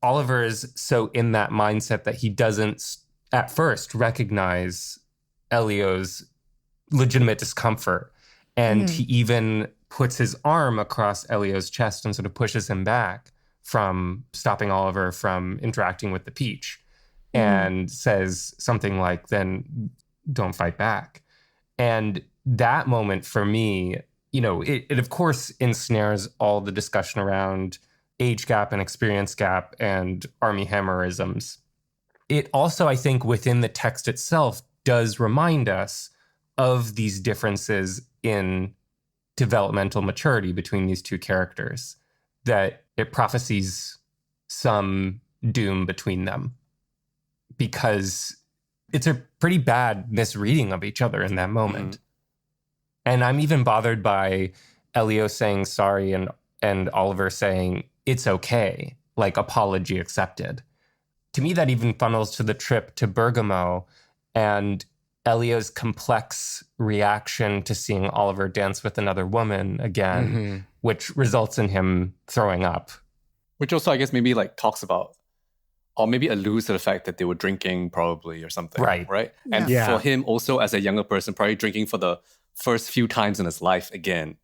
Oliver is so in that mindset that he doesn't at first recognize Elio's legitimate discomfort. And he even puts his arm across Elio's chest and sort of pushes him back from stopping Oliver from interacting with the peach and says something like, then don't fight back. And that moment for me, you know, it of course ensnares all the discussion around age gap and experience gap and Armie Hammerisms. It also, I think, within the text itself does remind us of these differences in developmental maturity between these two characters, that it prophesies some doom between them because it's a pretty bad misreading of each other in that moment. And I'm even bothered by Elio saying sorry and Oliver saying, it's okay, like apology accepted. To me, that even funnels to the trip to Bergamo and Elio's complex reaction to seeing Oliver dance with another woman again, which results in him throwing up. Which also, I guess, maybe like talks about, or maybe alludes to the fact that they were drinking probably or something. Right. And for him also as a younger person, probably drinking for the first few times in his life again.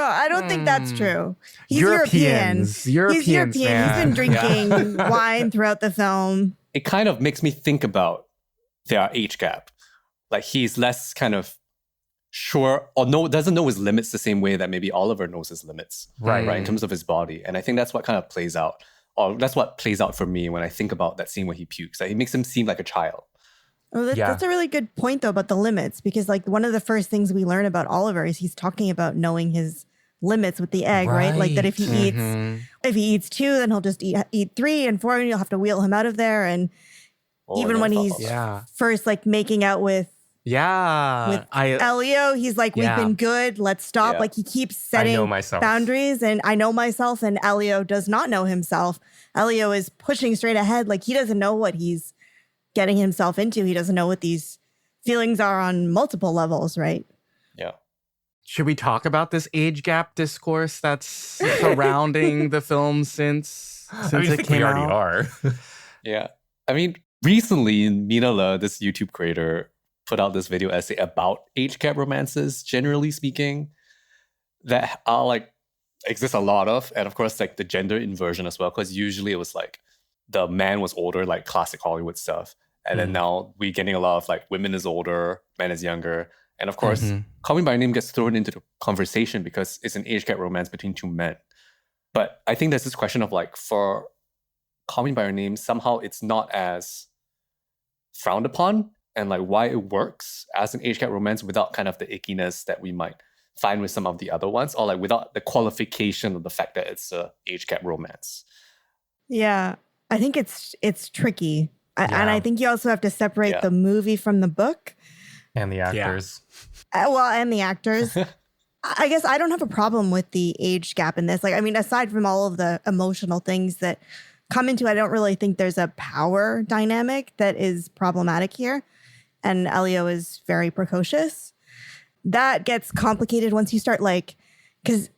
I don't think that's true. He's Europeans. European. He's Europeans, European. man. He's been drinking wine throughout the film. It kind of makes me think about their age gap. Like he's less kind of sure or doesn't know his limits the same way that maybe Oliver knows his limits, right? In terms of his body. And I think that's what kind of plays out, or that's what plays out for me when I think about that scene where he pukes. Like, it makes him seem like a child. Oh, that's a really good point, though, about the limits, because like one of the first things we learn about Oliver is he's talking about knowing his limits with the egg, right? Like that if he eats 2, then he'll just eat 3 and 4, and you'll have to wheel him out of there. And even when he's first like making out with Elio, he's like, we've been good, let's stop. Like he keeps setting boundaries, and I know myself, and Elio does not know himself. Elio is pushing straight ahead. Like he doesn't know what he's getting himself into. He doesn't know what these feelings are on multiple levels, right? Yeah. Should we talk about this age gap discourse that's surrounding the film since it came out? We already are. Yeah. I mean, recently, Minala, this YouTube creator, put out this video essay about age gap romances, generally speaking, that are like, exist a lot of. And of course, like the gender inversion as well, because usually it was like the man was older, like classic Hollywood stuff. And then now we're getting a lot of like women is older, man is younger. And of course, Call Me By Your Name gets thrown into the conversation because it's an age gap romance between 2 men. But I think there's this question of like, for Call Me By Your Name, somehow it's not as frowned upon, and like why it works as an age gap romance without kind of the ickiness that we might find with some of the other ones, or like without the qualification of the fact that it's a age gap romance. Yeah, I think it's tricky. And I think you also have to separate the movie from the book. And the actors. And the actors. I guess I don't have a problem with the age gap in this. Like, I mean, aside from all of the emotional things that come into it, I don't really think there's a power dynamic that is problematic here. And Elio is very precocious. That gets complicated once you start like, because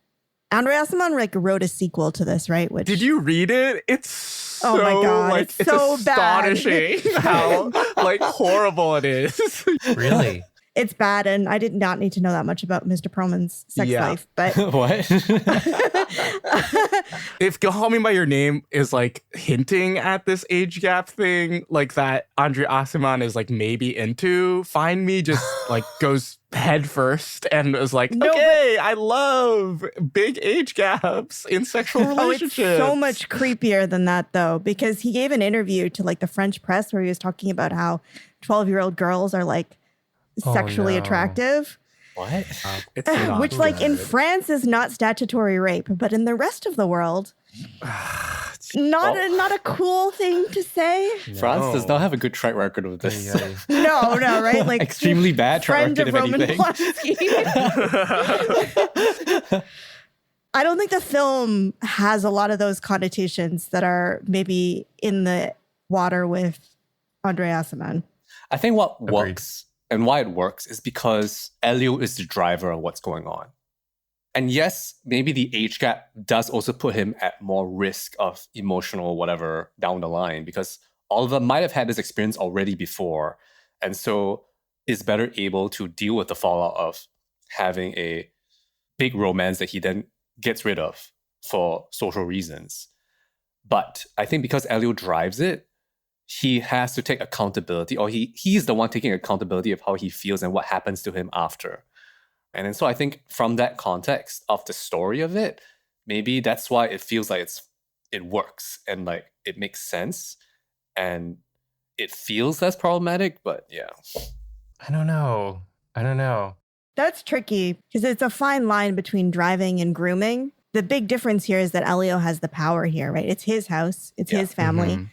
Andre Aciman like wrote a sequel to this, right? Which, did you read it? It's so, oh my God, like, it's so astonishing bad. how like horrible it is. Really? It's bad, and I did not need to know that much about Mr. Perlman's sex life. But What? If Call Me By Your Name is like hinting at this age gap thing, like that Andre Aciman is like maybe into, Find Me just like goes head first and was like, okay, I love big age gaps in sexual relationships. It's so much creepier than that, though, because he gave an interview to like the French press where he was talking about how 12-year-old girls are like sexually attractive. What? It's not which, like, in France is not statutory rape, but in the rest of the world, not a cool thing to say. France does not have a good track record with this. No, right? Like extremely bad track record, if anything. I don't think the film has a lot of those connotations that are maybe in the water with Andre Aciman. I think what works and why it works is because Elio is the driver of what's going on. And yes, maybe the age gap does also put him at more risk of emotional whatever down the line, because Oliver might have had this experience already before, and so is better able to deal with the fallout of having a big romance that he then gets rid of for social reasons. But I think because Elio drives it, he has to take accountability, or he's the one taking accountability of how he feels and what happens to him after. And then so I think from that context of the story of it, maybe that's why it feels like it works and like it makes sense and it feels less problematic. But yeah. I don't know. That's tricky because it's a fine line between driving and grooming. The big difference here is that Elio has the power here, right? It's his house. It's his family. Mhm.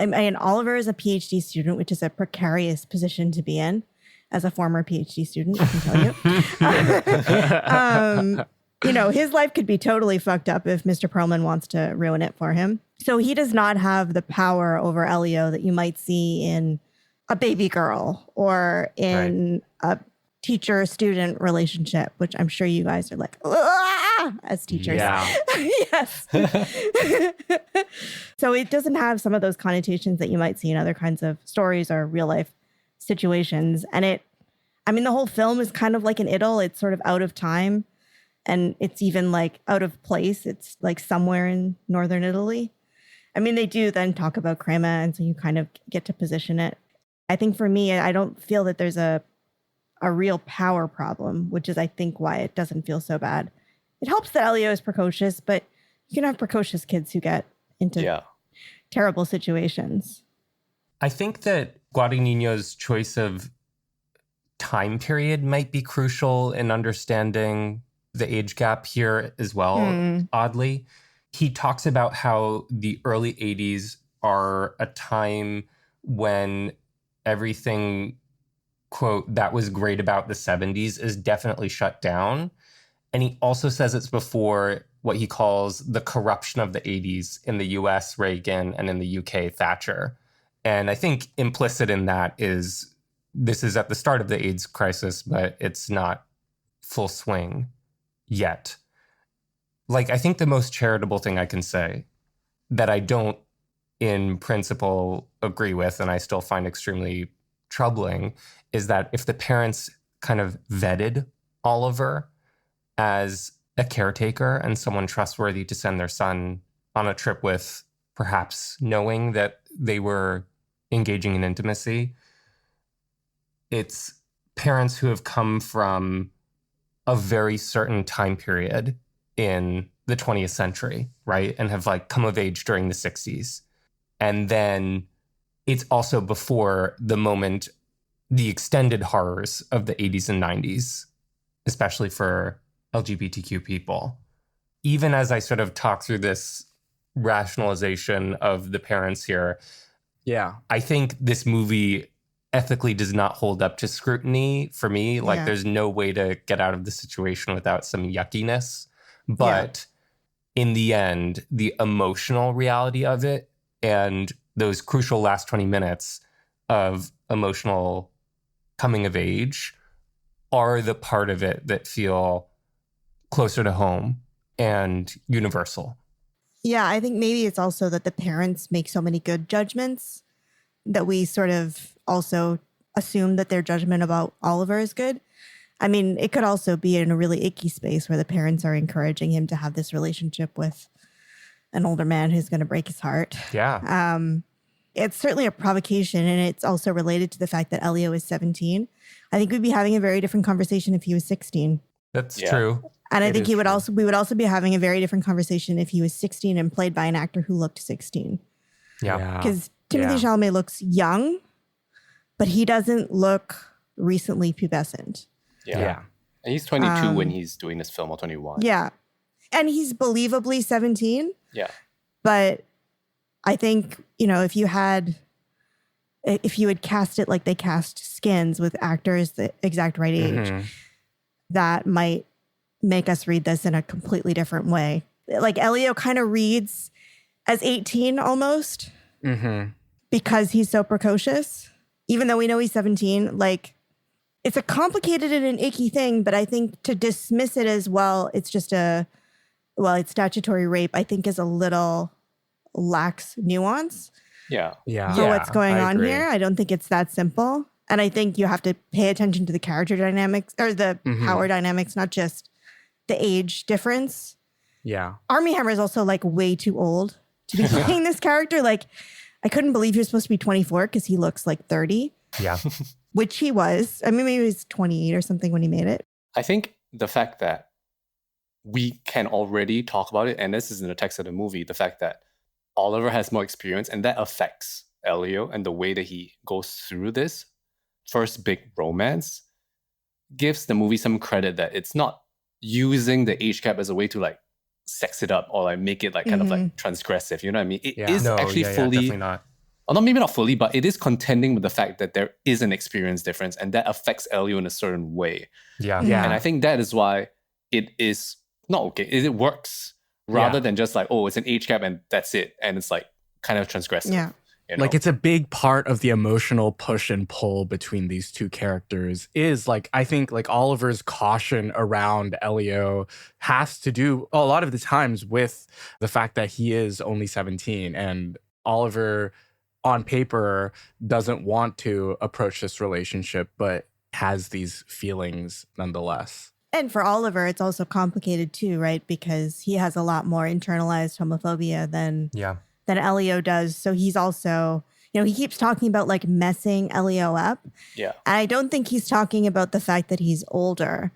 I mean, Oliver is a PhD student, which is a precarious position to be in. As a former PhD student, I can tell you. You know, his life could be totally fucked up if Mr. Perlman wants to ruin it for him. So he does not have the power over Elio that you might see in a baby girl or in a teacher-student relationship, which I'm sure you guys are like, "Ah!" as teachers. Yeah. Yes. So it doesn't have some of those connotations that you might see in other kinds of stories or real life situations. And the whole film is kind of like an idyll. It's sort of out of time. And it's even like out of place. It's like somewhere in northern Italy. I mean, they do then talk about crema, and so you kind of get to position it. I think for me, I don't feel that there's a real power problem, which is, I think, why it doesn't feel so bad. It helps that Elio is precocious, but you can have precocious kids who get into terrible situations. I think that Guadagnino's choice of time period might be crucial in understanding the age gap here as well, oddly. He talks about how the early 80s are a time when everything, quote, that was great about the 70s is definitely shut down. And he also says it's before what he calls the corruption of the 80s in the US, Reagan, and in the UK, Thatcher. And I think implicit in that is this is at the start of the AIDS crisis, but it's not full swing yet. Like, I think the most charitable thing I can say that I don't in principle agree with, and I still find extremely troubling, is that if the parents kind of vetted Oliver as a caretaker and someone trustworthy to send their son on a trip with, perhaps knowing that they were engaging in intimacy, it's parents who have come from a very certain time period in the 20th century, right? And have like come of age during the 60s. And then it's also before the moment, the extended horrors of the 80s and 90s, especially for LGBTQ people. Even as I sort of talk through this rationalization of the parents here, I think this movie ethically does not hold up to scrutiny for me. Like, there's no way to get out of the situation without some yuckiness. But in the end, the emotional reality of it and those crucial last 20 minutes of emotional coming of age are the part of it that feel closer to home and universal. Yeah, I think maybe it's also that the parents make so many good judgments that we sort of also assume that their judgment about Oliver is good. I mean, it could also be in a really icky space where the parents are encouraging him to have this relationship with an older man who's going to break his heart. Yeah. It's certainly a provocation, and it's also related to the fact that Elio is 17. I think we'd be having a very different conversation if he was 16. That's true. And I think we would also be having a very different conversation if he was 16 and played by an actor who looked 16. Yeah. Because Timothée Chalamet looks young, but he doesn't look recently pubescent. Yeah. And he's 22 when he's doing this film, or 21. Yeah. And he's believably 17. Yeah. But I think, if you had cast it like they cast Skins with actors the exact right age, that might make us read this in a completely different way. Like, Elio kind of reads as 18 almost because he's so precocious. Even though we know he's 17, like, It's a complicated and an icky thing, but I think to dismiss it as well, it's just it's statutory rape, I think is a little lacks nuance Yeah. Yeah. for what's going I on agree. here. I don't think it's that simple. And I think you have to pay attention to the character dynamics or the power dynamics, not just the age difference. Yeah. Armie Hammer is also like way too old to be playing this character. Like, I couldn't believe he was supposed to be 24 because he looks like 30, Yeah. which he was. I mean, maybe he was 28 or something when he made it. I think the fact that we can already talk about it, and this is in the text of the movie, the fact that Oliver has more experience and that affects Elio and the way that he goes through this first big romance gives the movie some credit that it's not using the age gap as a way to like sex it up or like make it like kind of like transgressive. You know what I mean? It is actually fully, definitely not. or not, maybe not fully, but it is contending with the fact that there is an experience difference and that affects Elio in a certain way. Yeah. Yeah. And I think that is why it is not okay. It works rather than just like, oh, it's an age gap and that's it. And it's like kind of transgressive. Yeah. You know? Like, it's a big part of the emotional push and pull between these two characters is like, I think like Oliver's caution around Elio has to do a lot of the times with the fact that he is only 17 and Oliver on paper doesn't want to approach this relationship, but has these feelings nonetheless. And for Oliver, it's also complicated too, right? Because he has a lot more internalized homophobia than Elio does. So he's also, he keeps talking about like messing Elio up. Yeah. And I don't think he's talking about the fact that he's older.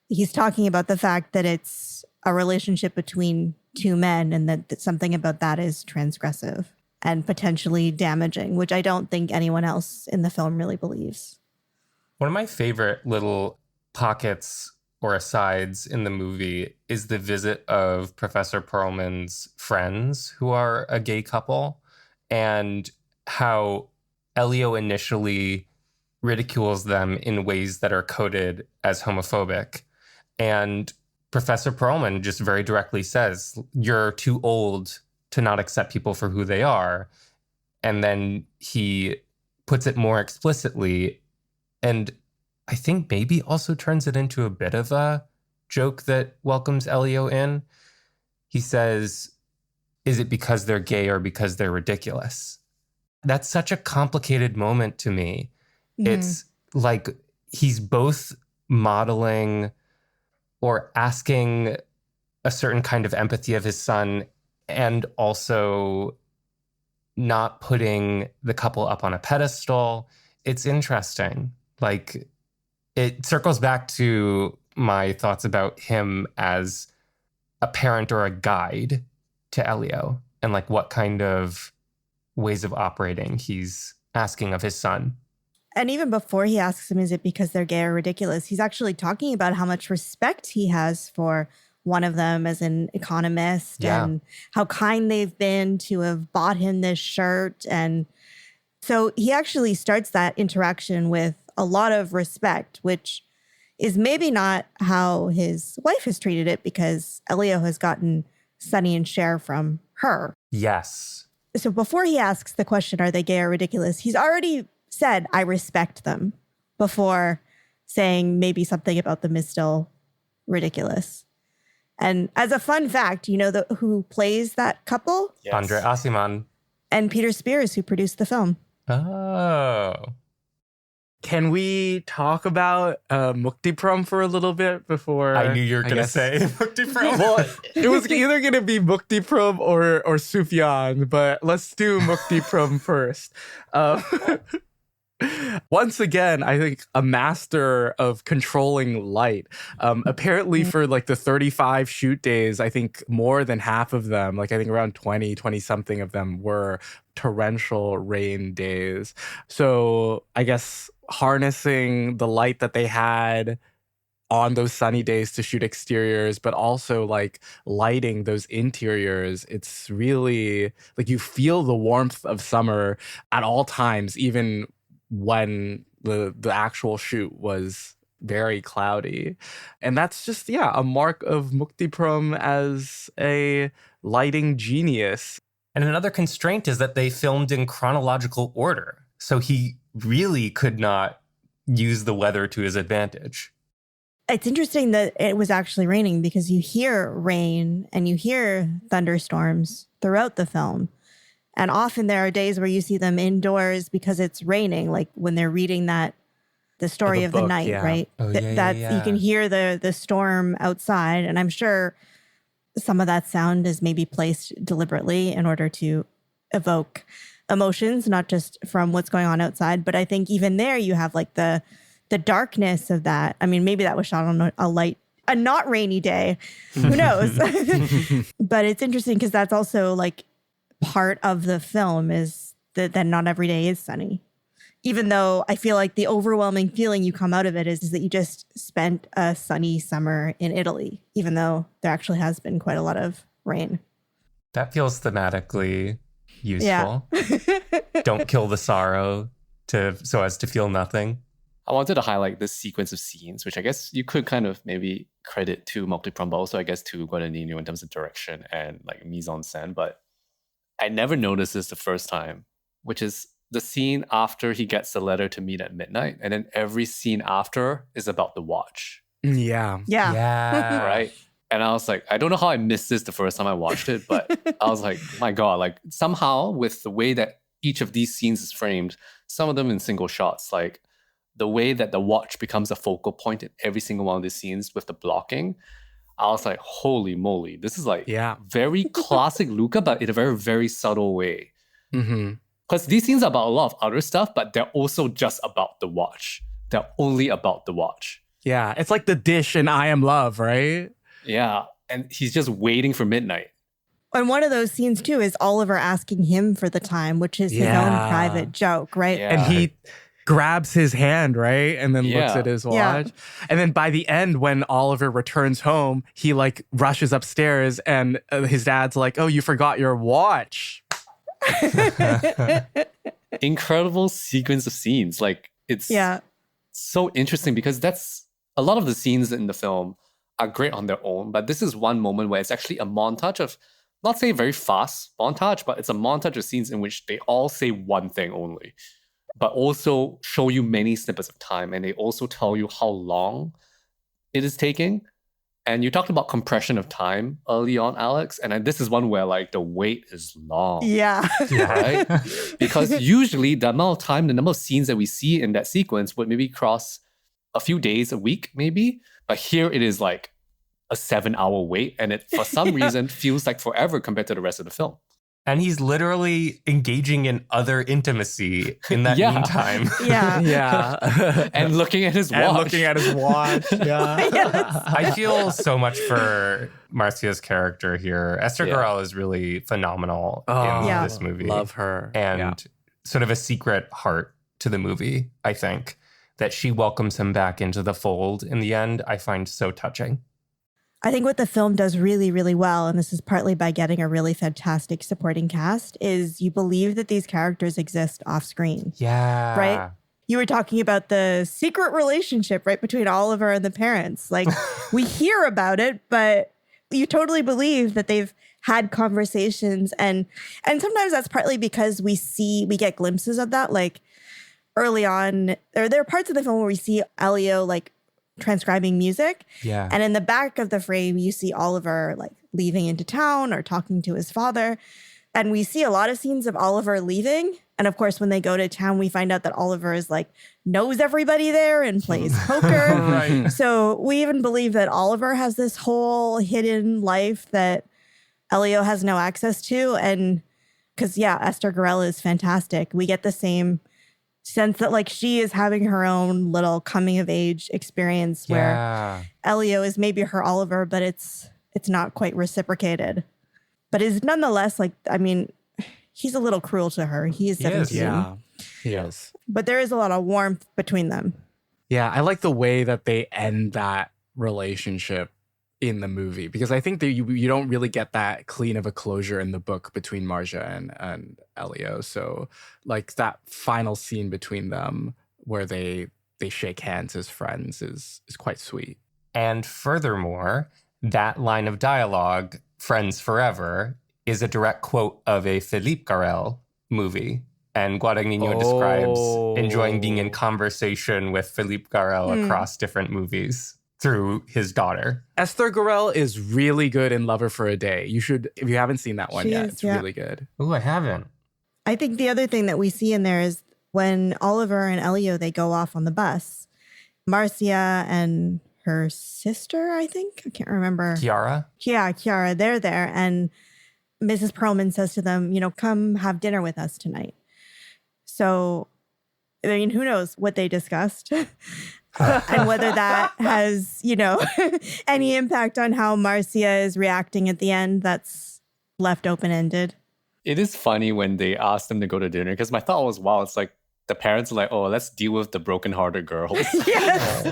He's talking about the fact that it's a relationship between two men and that something about that is transgressive and potentially damaging, which I don't think anyone else in the film really believes. One of my favorite little pockets or asides in the movie is the visit of Professor Perlman's friends who are a gay couple and how Elio initially ridicules them in ways that are coded as homophobic. And Professor Perlman just very directly says, you're too old to not accept people for who they are. And then he puts it more explicitly and I think maybe also turns it into a bit of a joke that welcomes Elio in. He says, is it because they're gay or because they're ridiculous? That's such a complicated moment to me. It's like he's both modeling or asking a certain kind of empathy of his son and also not putting the couple up on a pedestal. It's interesting. Like, it circles back to my thoughts about him as a parent or a guide to Elio and like what kind of ways of operating he's asking of his son. And even before he asks him, is it because they're gay or ridiculous? He's actually talking about how much respect he has for one of them as an economist and how kind they've been to have bought him this shirt. And so he actually starts that interaction with a lot of respect, which is maybe not how his wife has treated it because Elio has gotten Sonny and Cher from her. Yes. So before he asks the question, are they gay or ridiculous? He's already said, I respect them, before saying maybe something about them is still ridiculous. And as a fun fact, you know who plays that couple? Yes. Andre Asiman. And Peter Spears, who produced the film. Oh. Can we talk about Muktiprom for a little bit before? I knew you were going to guess- say Muktiprom. Well, it was either going to be Muktiprom or Sufjan, but let's do Muktiprom first. Once again, I think a master of controlling light. Apparently for like the 35 shoot days, I think more than half of them, like I think around 20 something of them were torrential rain days. So I guess harnessing the light that they had on those sunny days to shoot exteriors, but also like lighting those interiors. It's really like you feel the warmth of summer at all times, even when the actual shoot was very cloudy. And that's just, a mark of Muktiprom as a lighting genius. And another constraint is that they filmed in chronological order. So he really could not use the weather to his advantage. It's interesting that it was actually raining because you hear rain and you hear thunderstorms throughout the film. And often there are days where you see them indoors because it's raining, like when they're reading the story of the book, night, yeah. right? Oh, yeah, That's yeah. You can hear the storm outside. And I'm sure some of that sound is maybe placed deliberately in order to evoke emotions, not just from what's going on outside. But I think even there you have like the darkness of that. I mean, maybe that was shot on a not rainy day. Who knows? But it's interesting because that's also like part of the film is that not every day is sunny. Even though I feel like the overwhelming feeling you come out of it is that you just spent a sunny summer in Italy, even though there actually has been quite a lot of rain. That feels thematically useful. Yeah. Don't kill the sorrow so as to feel nothing. I wanted to highlight this sequence of scenes, which I guess you could kind of maybe credit to Multiprom, but also I guess to Guadagnino in terms of direction and like mise en scène. But I never noticed this the first time, which is the scene after he gets the letter to meet at midnight. And then every scene after is about the watch. Yeah. Yeah. Yeah. Right. And I was like, I don't know how I missed this the first time I watched it, but I was like, my God, like somehow with the way that each of these scenes is framed, some of them in single shots, like the way that the watch becomes a focal point in every single one of these scenes with the blocking, I was like, holy moly, this is like very classic Luca, but in a very, very subtle way. Mm-hmm. Because these scenes are about a lot of other stuff, but they're also just about the watch. They're only about the watch. Yeah. It's like the dish in I Am Love, right? Yeah. And he's just waiting for midnight. And one of those scenes too is Oliver asking him for the time, which is his own private joke, right? Yeah. And he grabs his hand, right? And then looks at his watch. Yeah. And then by the end, when Oliver returns home, he like rushes upstairs and his dad's like, oh, you forgot your watch. Incredible sequence of scenes. Like it's so interesting because that's a lot of the scenes in the film are great on their own, but this is one moment where it's actually a montage of, not say very fast montage, but it's a montage of scenes in which they all say one thing only, but also show you many snippets of time, and they also tell you how long it is taking. And you talked about compression of time early on, Alex, and this is one where like the wait is long. Yeah. Right? Because usually the amount of time, the number of scenes that we see in that sequence would maybe cross a few days, a week maybe. But here it is like a 7-hour wait, and it for some reason feels like forever compared to the rest of the film. And he's literally engaging in other intimacy in that meantime. Yeah. Yeah. And looking at his watch. And looking at his watch. Yeah. Yes. I feel so much for Marcia's character here. Esther Garel is really phenomenal in this movie. Love her. And sort of a secret heart to the movie, I think, that she welcomes him back into the fold in the end, I find so touching. I think what the film does really, really well, and this is partly by getting a really fantastic supporting cast, is you believe that these characters exist off screen. Yeah. Right? You were talking about the secret relationship, right, between Oliver and the parents. Like, we hear about it, but you totally believe that they've had conversations. And sometimes that's partly because we get glimpses of that. Like, early on, or there are parts of the film where we see Elio, like, transcribing music. Yeah. And in the back of the frame, you see Oliver like leaving into town or talking to his father. And we see a lot of scenes of Oliver leaving. And of course, when they go to town, we find out that Oliver is like, knows everybody there and plays poker. Right. So we even believe that Oliver has this whole hidden life that Elio has no access to. And because, Esther Garel is fantastic. We get the same sense that like she is having her own little coming of age experience where Elio is maybe her Oliver, but it's not quite reciprocated. But is nonetheless like, I mean, he's a little cruel to her. He is 17. Yeah, he is. But there is a lot of warmth between them. Yeah, I like the way that they end that relationship in the movie, because I think that you don't really get that clean of a closure in the book between Marzia and Elio. So like that final scene between them where they shake hands as friends is quite sweet. And furthermore, that line of dialogue, friends forever, is a direct quote of a Philippe Garel movie And Guadagnino describes enjoying being in conversation with Philippe Garrel across different movies through his daughter. Esther Garrel is really good in Lover for a Day. You should, if you haven't seen that one yet, it's really good. Oh, I haven't. I think the other thing that we see in there is when Oliver and Elio, they go off on the bus, Marcia and her sister, I think, I can't remember. Chiara? Yeah, Chiara, they're there. And Mrs. Perlman says to them, come have dinner with us tonight. So, I mean, who knows what they discussed and whether that has, any impact on how Marcia is reacting at the end. That's left open-ended. It is funny when they ask them to go to dinner because my thought was, wow, it's like the parents are like, oh, let's deal with the brokenhearted girls. Yes.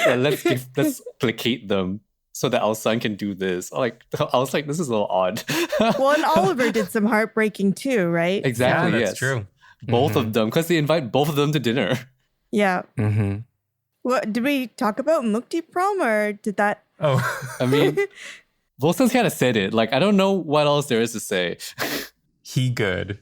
And let's placate them so that our son can do this. I was like, this is a little odd. Well, and Oliver did some heartbreaking too, right? Exactly, Yeah, that's yes. true. Both of them, because they invite both of them to dinner. Yeah. Mm-hmm. What did we talk about Mukti Prom, or did that? Oh, I mean, Wilson's kind of said it. Like, I don't know what else there is to say. he good.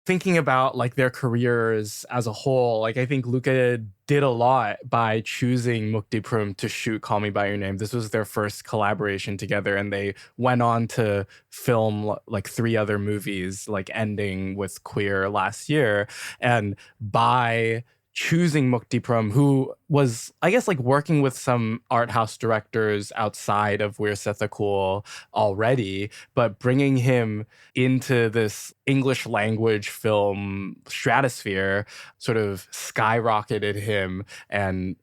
Thinking about like their careers as a whole, like I think Luca did a lot by choosing Mukti Prum to shoot Call Me By Your Name. This was their first collaboration together, and they went on to film like 3 other movies, like ending with Queer last year. And by choosing Mukti Prum, who was, I guess, like working with some art house directors outside of We're Sethakul already, but bringing him into this English language film stratosphere sort of skyrocketed him and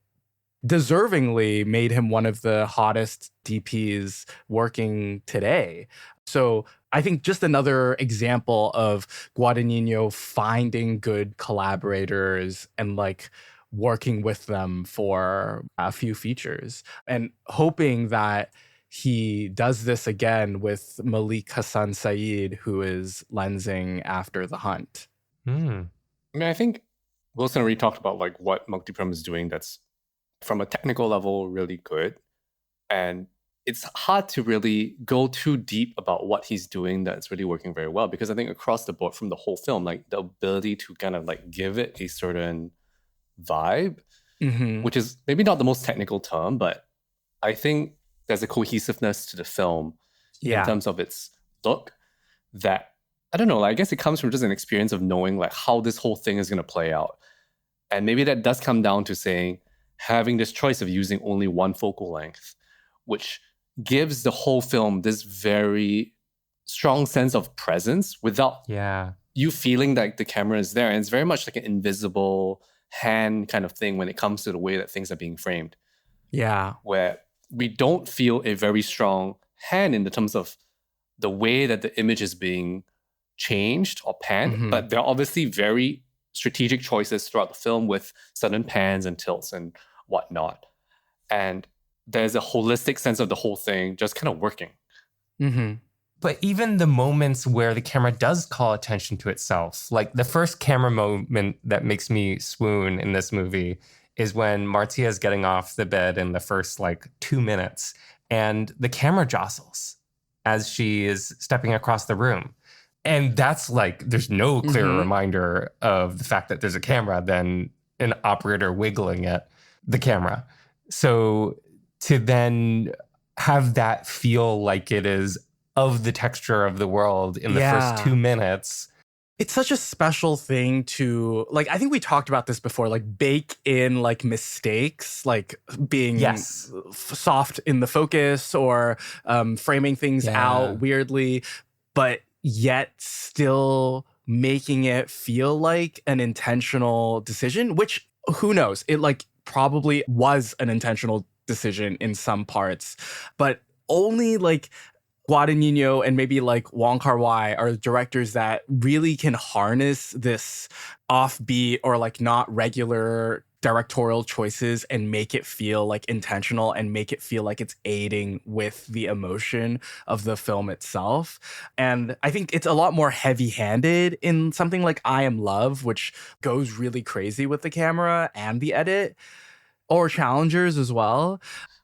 deservingly made him one of the hottest DPs working today. So I think just another example of Guadagnino finding good collaborators and like working with them for a few features and hoping that he does this again with Malik Hassan Saeed, who is lensing after The Hunt. I mean, I think Wilson already talked about like what Mukti Prum is doing that's from a technical level really good. And it's hard to really go too deep about what he's doing that's really working very well, because I think across the board from the whole film, like the ability to kind of like give it a certain vibe, which is maybe not the most technical term, but I think there's a cohesiveness to the film in terms of its look that, I don't know, like, I guess it comes from just an experience of knowing like how this whole thing is going to play out. And maybe that does come down to saying, having this choice of using only one focal length, which gives the whole film this very strong sense of presence without you feeling like the camera is there. And it's very much like an invisible hand kind of thing when it comes to the way that things are being framed. Yeah. Where we don't feel a very strong hand in the terms of the way that the image is being changed or panned, but there are obviously very strategic choices throughout the film with sudden pans and tilts and whatnot. And there's a holistic sense of the whole thing just kind of working. But even the moments where the camera does call attention to itself, like the first camera moment that makes me swoon in this movie is when Marcia is getting off the bed in the first like 2 minutes and the camera jostles as she is stepping across the room. And that's like, there's no clearer reminder of the fact that there's a camera than an operator wiggling at the camera. So to then have that feel like it is of the texture of the world in the first 2 minutes. It's such a special thing to, like, I think we talked about this before, like bake in like mistakes, like being soft in the focus or framing things out weirdly, but yet still making it feel like an intentional decision, which who knows, it like probably was an intentional decision in some parts, but only like Guadagnino and maybe like Wong Kar-wai are directors that really can harness this offbeat or like not regular directorial choices and make it feel like intentional and make it feel like it's aiding with the emotion of the film itself. And I think it's a lot more heavy-handed in something like I Am Love, which goes really crazy with the camera and the edit, or Challengers as well.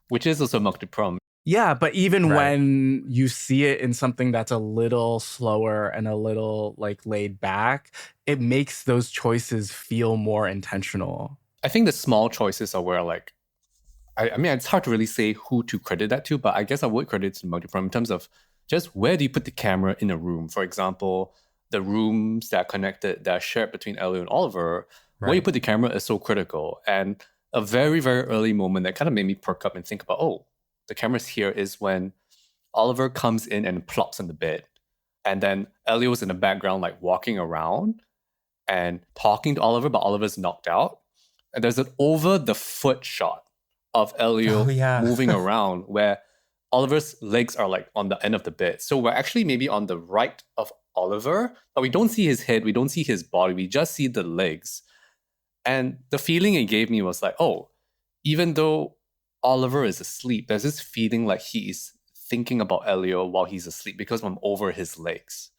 Which is also Mukti Prum. Yeah, but even Right. when you see it in something that's a little slower and a little like laid back, it makes those choices feel more intentional. I think the small choices are where like I mean it's hard to really say who to credit that to, but I guess I would credit it to Multiprime in terms of just where do you put the camera in a room? For example, the rooms that are connected, that are shared between Elio and Oliver, where you Right. put the camera is so critical. And a very, very early moment that kind of made me perk up and think about, oh, the camera's here is when Oliver comes in and plops on the bed. And then Elio's in the background, like walking around and talking to Oliver, but Oliver's knocked out. And there's an over the foot shot of Elio Oh, yeah. moving around where Oliver's legs are like on the end of the bed. So we're actually maybe on the right of Oliver, but we don't see his head, we don't see his body, we just see the legs. And the feeling it gave me was like, oh, even though Oliver is asleep, there's this feeling like he is thinking about Elio while he's asleep because I'm over his legs.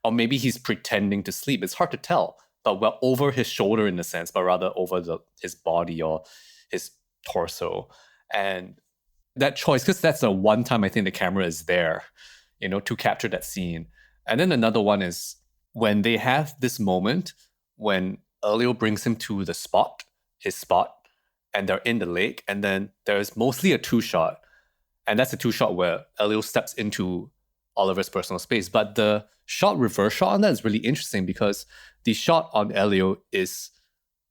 Or maybe he's pretending to sleep. It's hard to tell, but we're over his shoulder in a sense, but rather over his body or his torso. And that choice, because that's the one time I think the camera is there, to capture that scene. And then another one is when they have this moment when Elio brings him to his spot, and they're in the lake, and then there's mostly a two-shot. And that's a two-shot where Elio steps into Oliver's personal space. But the reverse shot on that is really interesting because the shot on Elio is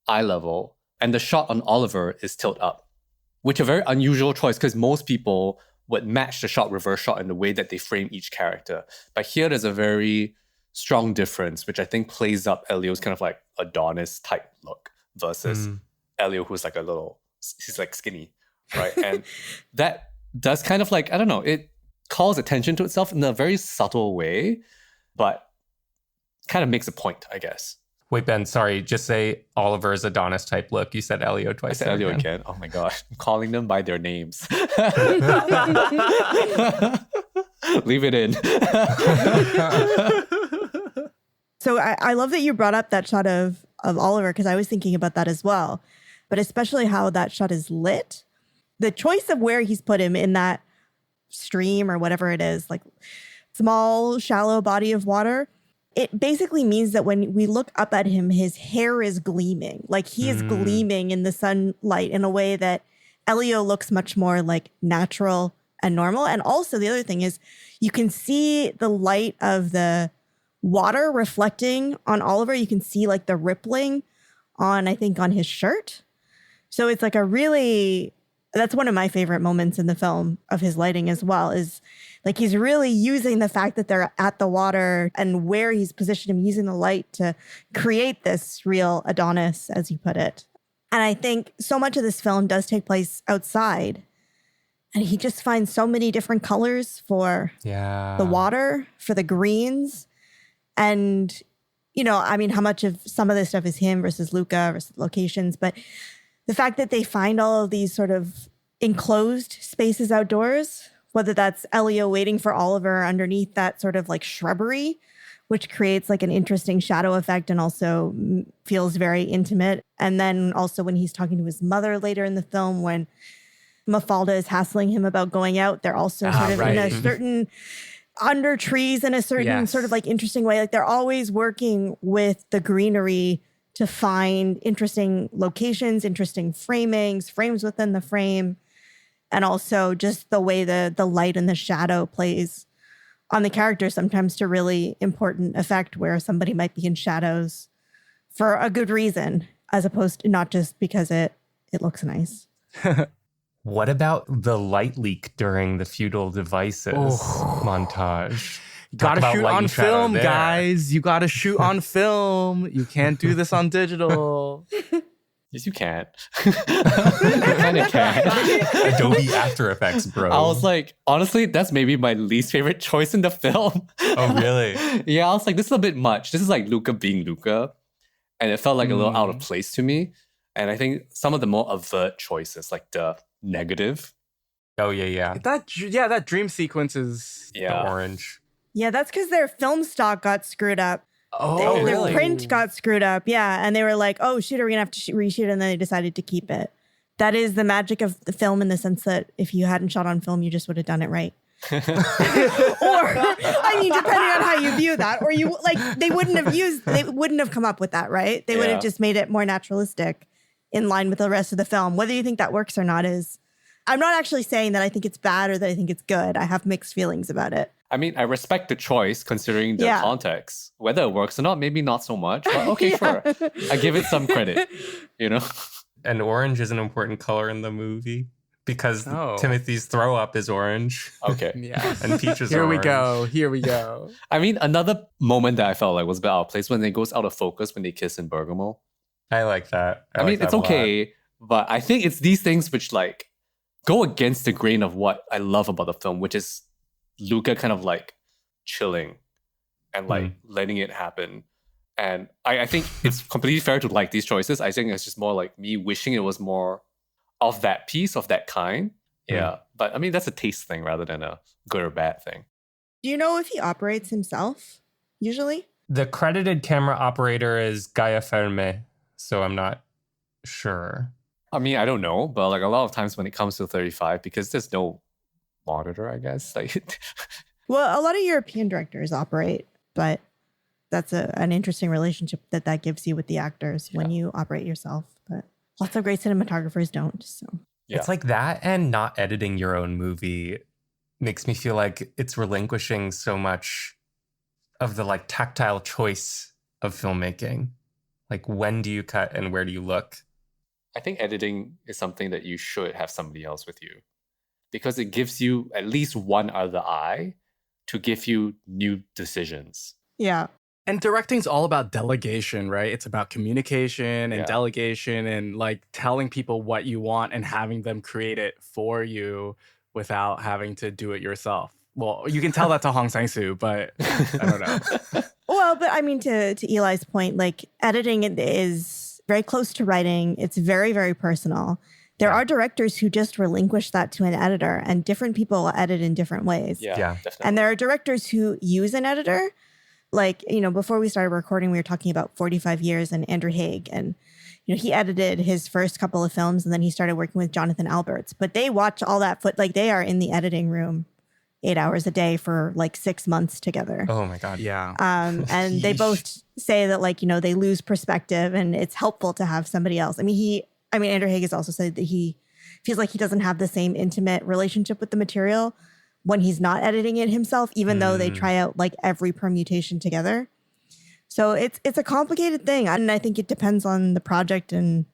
eye level, and the shot on Oliver is tilt up, which is a very unusual choice because most people would match the reverse shot in the way that they frame each character. But here there's a very strong difference, which I think plays up Elio's kind of like Adonis type look versus Elio, who's like he's like skinny, right? And that does kind of like, I don't know, it calls attention to itself in a very subtle way, but kind of makes a point, I guess. Wait, Ben, sorry, just say Oliver's Adonis type look. You said Elio twice. I said Elio again. Oh my gosh, I'm calling them by their names. Leave it in. So I love that you brought up that shot of Oliver because I was thinking about that as well, but especially how that shot is lit. The choice of where he's put him in that stream or whatever it is, like small, shallow body of water, it basically means that when we look up at him, his hair is gleaming. Like he is gleaming in the sunlight in a way that Elio looks much more like natural and normal. And also the other thing is you can see the light of the water reflecting on Oliver. You can see like the rippling on his shirt. So it's like that's one of my favorite moments in the film of his lighting as well, is like he's really using the fact that they're at the water and where he's positioned him, using the light to create this real Adonis, as you put it. And I think so much of this film does take place outside. And he just finds so many different colors for the water, for the greens. And, how much of some of this stuff is him versus Luca versus locations. But the fact that they find all of these sort of enclosed spaces outdoors, whether that's Elio waiting for Oliver underneath that sort of like shrubbery, which creates like an interesting shadow effect and also feels very intimate. And then also when he's talking to his mother later in the film, when Mafalda is hassling him about going out, they're also sort of in a certain under trees in a certain sort of like interesting way. Like they're always working with the greenery to find interesting locations, interesting frames within the frame, and also just the way the light and the shadow plays on the character, sometimes to really important effect where somebody might be in shadows for a good reason, as opposed to not just because it looks nice. What about the light leak during the feudal devices montage? You gotta about shoot light on and shadow film, there. guys. You gotta shoot on film. You can't do this on digital. Yes, you can. You kind of can. Adobe After Effects, bro. I was like, honestly, that's maybe my least favorite choice in the film. Oh, really? Yeah, I was like, this is a bit much. This is like Luca being Luca. And it felt like a little out of place to me. And I think some of the more overt choices, like the negative. Oh, yeah. That dream sequence is The orange. Yeah, that's because their film stock got screwed up. oh Their print got screwed up. Yeah. And they were like, oh, shoot, are we going to have to reshoot? And then they decided to keep it. That is the magic of the film in the sense that if you hadn't shot on film, you just would have done it right. Or, I mean, depending on how you view that, or you like, they wouldn't have come up with that, right? They would have just made it more naturalistic in line with the rest of the film. Whether you think that works or not is, I'm not actually saying that I think it's bad or that I think it's good. I have mixed feelings about it. I mean, I respect the choice considering the context. Whether it works or not, maybe not so much, but okay, sure. I give it some credit, you know? And orange is an important color in the movie because Timothy's throw up is orange. Okay. Yeah. And peaches Here are we orange. go. Here we go. I mean, another moment that I felt like was a bit out of place when it goes out of focus when they kiss in Bergamo. I like that. I mean, it's okay, but I think it's these things which like go against the grain of what I love about the film, which is Luca kind of like chilling and like letting it happen. And I think it's completely fair to like these choices. I think it's just more like me wishing it was more of that piece, of that kind. Yeah. But I mean, that's a taste thing rather than a good or bad thing. Do you know if he operates himself usually? The credited camera operator is Gaia Ferme, so I'm not sure. I mean, I don't know, but like a lot of times when it comes to 35, because there's no monitor, I guess. Like, well, a lot of European directors operate, but that's an interesting relationship that gives you with the actors when you operate yourself. But lots of great cinematographers don't. So it's like that, and not editing your own movie makes me feel like it's relinquishing so much of the like tactile choice of filmmaking. Like, when do you cut and where do you look? I think editing is something that you should have somebody else with you because it gives you at least one other eye to give you new decisions. Yeah. And directing's all about delegation, right? It's about communication and delegation and like telling people what you want and having them create it for you without having to do it yourself. Well, you can tell that to Hong Sang-soo, but I don't know. Well, but I mean, to Eli's point, like editing is very close to writing. It's very, very personal. There are directors who just relinquish that to an editor, and different people edit in different ways. Yeah, definitely. And there are directors who use an editor. Like, you know, before we started recording, we were talking about 45 Years and Andrew Haigh. And, you know, he edited his first couple of films and then he started working with Jonathan Alberts. But they watch all that like they are in the editing room 8 hours a day for like 6 months together. Oh my God. Yeah. And they both say that, like, you know, they lose perspective and it's helpful to have somebody else. I mean, Andrew Haigh has also said that he feels like he doesn't have the same intimate relationship with the material when he's not editing it himself, even though they try out like every permutation together. So it's a complicated thing. And I think it depends on the project and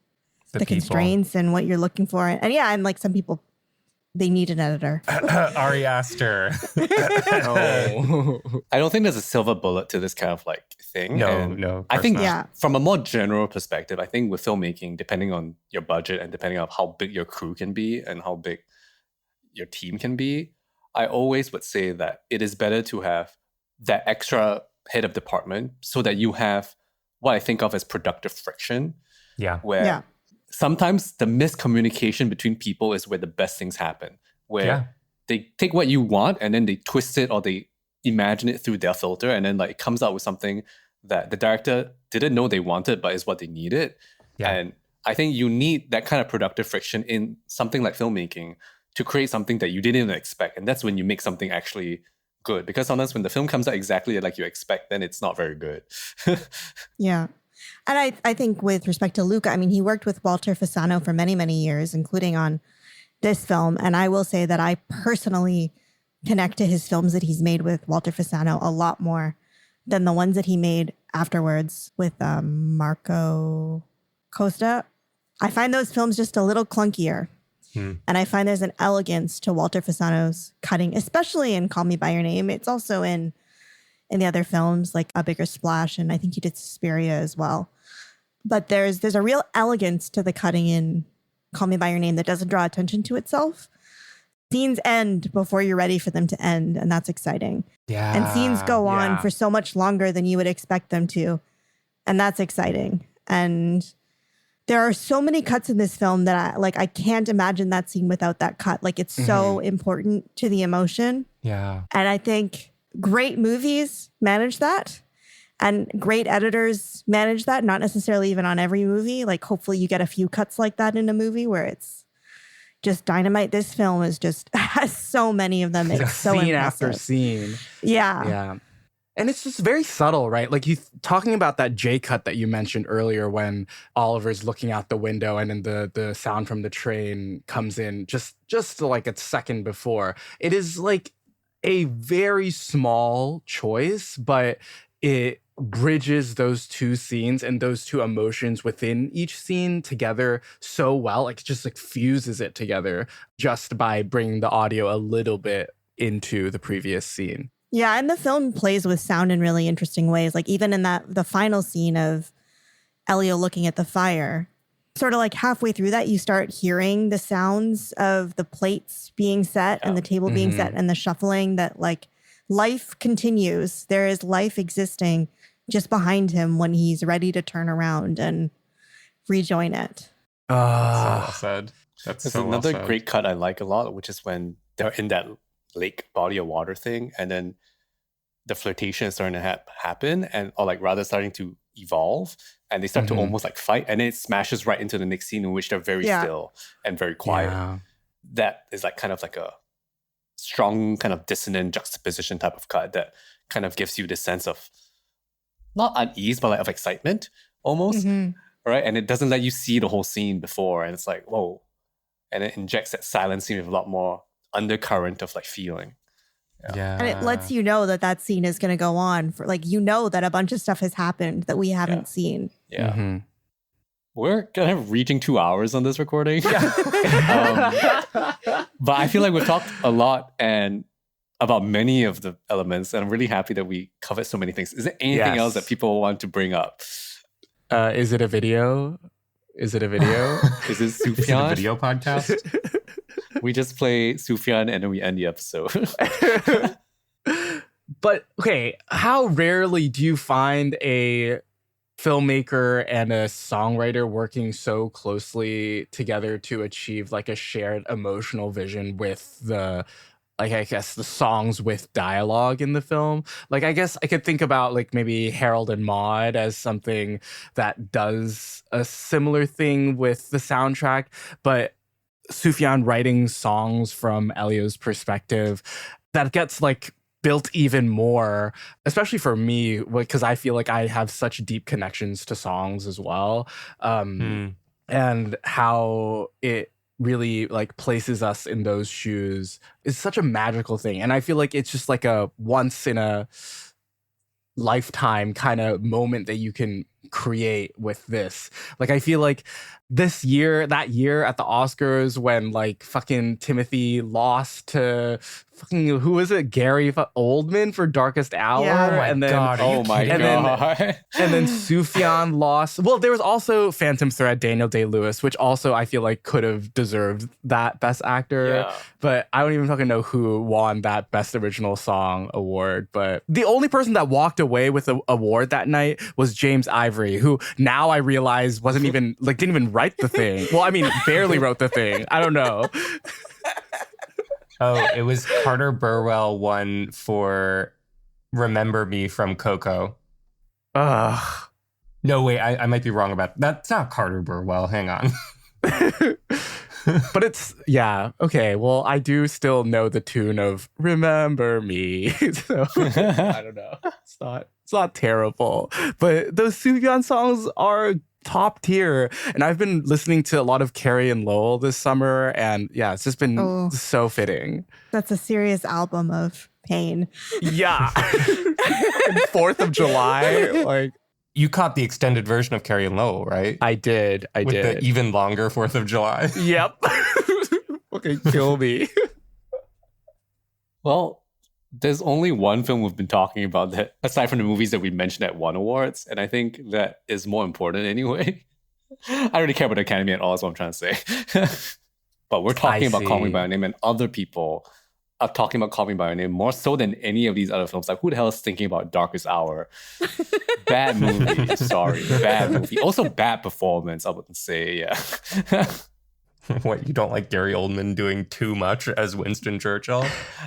the constraints and what you're looking for. And like some people, they need an editor. Ari Aster. Oh. I don't think there's a silver bullet to this kind of like thing. No. I think not. From a more general perspective, I think with filmmaking, depending on your budget and depending on how big your crew can be and how big your team can be, I always would say that it is better to have that extra head of department so that you have what I think of as productive friction. Yeah. Where sometimes the miscommunication between people is where the best things happen. Where they take what you want and then they twist it or they imagine it through their filter and then like it comes out with something that the director didn't know they wanted but is what they needed. Yeah. And I think you need that kind of productive friction in something like filmmaking to create something that you didn't even expect. And that's when you make something actually good. Because sometimes when the film comes out exactly like you expect, then it's not very good. Yeah. And I think with respect to Luca, I mean, he worked with Walter Fasano for many, many years, including on this film. And I will say that I personally connect to his films that he's made with Walter Fasano a lot more than the ones that he made afterwards with Marco Costa. I find those films just a little clunkier. And I find there's an elegance to Walter Fasano's cutting, especially in Call Me By Your Name. It's also in the other films like A Bigger Splash, and I think he did Suspiria as well. But there's a real elegance to the cutting in Call Me By Your Name that doesn't draw attention to itself. Scenes end before you're ready for them to end, and that's exciting. Yeah. And scenes go on for so much longer than you would expect them to, and that's exciting. And there are so many cuts in this film that I can't imagine that scene without that cut. Like, it's so important to the emotion. Yeah. And I think great movies manage that. And great editors manage that, not necessarily even on every movie. Like, hopefully you get a few cuts like that in a movie where it's just dynamite. This film is just has so many of them. It's so scene impressive. after scene. Yeah. Yeah. And it's just very subtle, right? Like you talking about that J cut that you mentioned earlier when Oliver's looking out the window and then the sound from the train comes in just like a second before. It is like a very small choice, but it bridges those two scenes and those two emotions within each scene together so well. Like, it just like fuses it together just by bringing the audio a little bit into the previous scene. Yeah, and the film plays with sound in really interesting ways. Like, even in the final scene of Elio looking at the fire, sort of like halfway through that, you start hearing the sounds of the plates being set and the table being set and the shuffling, that like life continues. There is life existing just behind him when he's ready to turn around and rejoin it. So well said. That's There's so well another said. great cut I like a lot, which is when they're in that lake body of water thing, and then the flirtation is starting to happen, and or like rather starting to evolve, and they start to almost like fight, and then it smashes right into the next scene in which they're very still and very quiet. Yeah. That is like kind of like a strong kind of dissonant juxtaposition type of cut that kind of gives you this sense of not unease, but like of excitement almost, right? And it doesn't let you see the whole scene before, and it's like, whoa. And it injects that silent scene with a lot more undercurrent of like feeling. Yeah. And it lets you know that scene is going to go on for, like, you know, that a bunch of stuff has happened that we haven't seen. Yeah. We're kind of reaching 2 hours on this recording. But I feel like we've talked a lot and about many of the elements, and I'm really happy that we covered so many things. Is there anything else that people want to bring up? Is it a video? Is it a video? Is it Is it a Sufjan? video podcast? We just play Sufjan and then we end the episode. But okay, how rarely do you find a filmmaker and a songwriter working so closely together to achieve like a shared emotional vision with the, like, I guess the songs with dialogue in the film? Like, I guess I could think about like maybe Harold and Maude as something that does a similar thing with the soundtrack, but Sufjan writing songs from Elio's perspective, that gets like built even more, especially for me, because I feel like I have such deep connections to songs as well. And how it really like places us in those shoes is such a magical thing. And I feel like it's just like a once in a lifetime kind of moment that you can create with this. Like, I feel like that year at the Oscars when like fucking Timothy lost to fucking, who was it? Gary Oldman for Darkest Hour. Yeah. Oh my and then, God. Oh my And God. and then Sufjan lost. Well, there was also Phantom Thread, Daniel Day-Lewis, which also I feel like could have deserved that Best Actor. Yeah. But I don't even fucking know who won that Best Original Song award. But the only person that walked away with the award that night was James Ivory, who now I realize wasn't even like, didn't even write the thing. Well, I mean, barely wrote the thing. I don't know. Oh, it was Carter Burwell won for Remember Me from Coco. Ugh. No, wait, I might be wrong about that. That's not Carter Burwell. Hang on. But it's, yeah, okay. Well, I do still know the tune of Remember Me. So I don't know. It's not terrible. But those Sufjan songs are top tier. And I've been listening to a lot of Carrie and Lowell this summer. And yeah, it's just been so fitting. That's a serious album of pain. Yeah. 4th of July. Like, You caught the extended version of Carrie and Lowell, right? I did. With did. the even longer 4th of July. Yep. Okay, kill me. Well, there's only one film we've been talking about that, aside from the movies that we mentioned at won awards, and I think that is more important anyway. I don't really care about the Academy at all, is what I'm trying to say. But we're talking about Call Me By Your Name, and other people are talking about Call Me By Your Name more so than any of these other films. Like, who the hell is thinking about Darkest Hour? Bad movie. Sorry, bad movie. Also bad performance, I would say, yeah. What, you don't like Gary Oldman doing too much as Winston Churchill?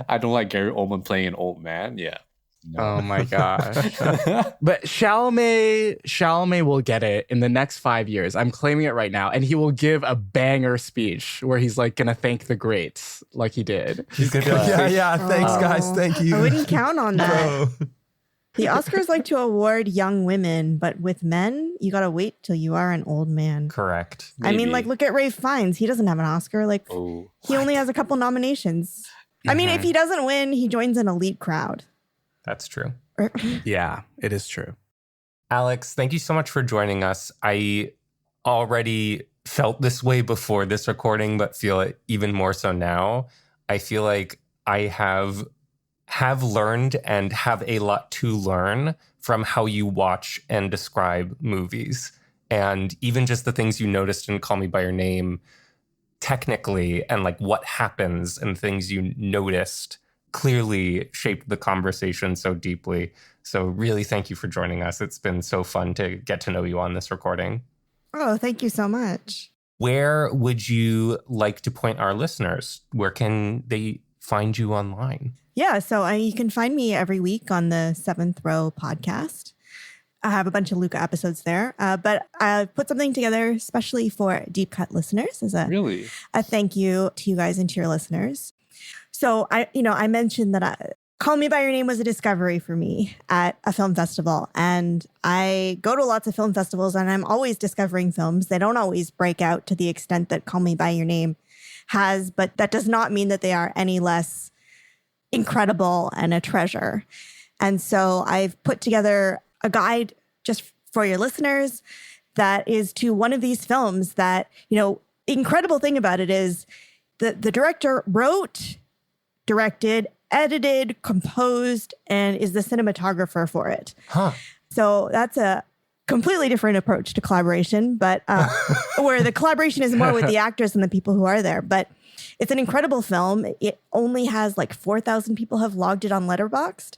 I don't like Gary Oldman playing an old man, yeah. Oh my gosh. But Chalamet will get it in the next 5 years. I'm claiming it right now. And he will give a banger speech where he's like going to thank the greats like he did. He's gonna be like, Yeah. Thanks, guys. Thank you. I wouldn't count on that. The Oscars like to award young women, but with men, you got to wait till you are an old man. correct. I mean, Maybe. like, look at Ray Fiennes. He doesn't have an Oscar. Like, Oh. he only has a couple nominations. I mean, if he doesn't win, he joins an elite crowd. That's true. Yeah, it is true. Alex, thank you so much for joining us. I already felt this way before this recording, but feel it even more so now. I feel like I have learned and have a lot to learn from how you watch and describe movies. And even just the things you noticed in Call Me By Your Name technically, and like what happens and things you noticed clearly shaped the conversation so deeply. So really thank you for joining us. It's been so fun to get to know you on this recording. Oh, thank you so much. Where would you like to point our listeners? Where can they find you online? Yeah, so you can find me every week on the Seventh Row podcast. I have a bunch of Luca episodes there, but I put something together especially for Deep Cut listeners as Really? a thank you to you guys and to your listeners. So I mentioned that Call Me By Your Name was a discovery for me at a film festival. And I go to lots of film festivals and I'm always discovering films. They don't always break out to the extent that Call Me By Your Name has, but that does not mean that they are any less incredible and a treasure. And so I've put together a guide just for your listeners that is to one of these films that, incredible thing about it is the director wrote, directed, edited, composed, and is the cinematographer for it. Huh. So that's a completely different approach to collaboration, but where the collaboration is more with the actors and the people who are there. But it's an incredible film. It only has like 4,000 people have logged it on Letterboxd.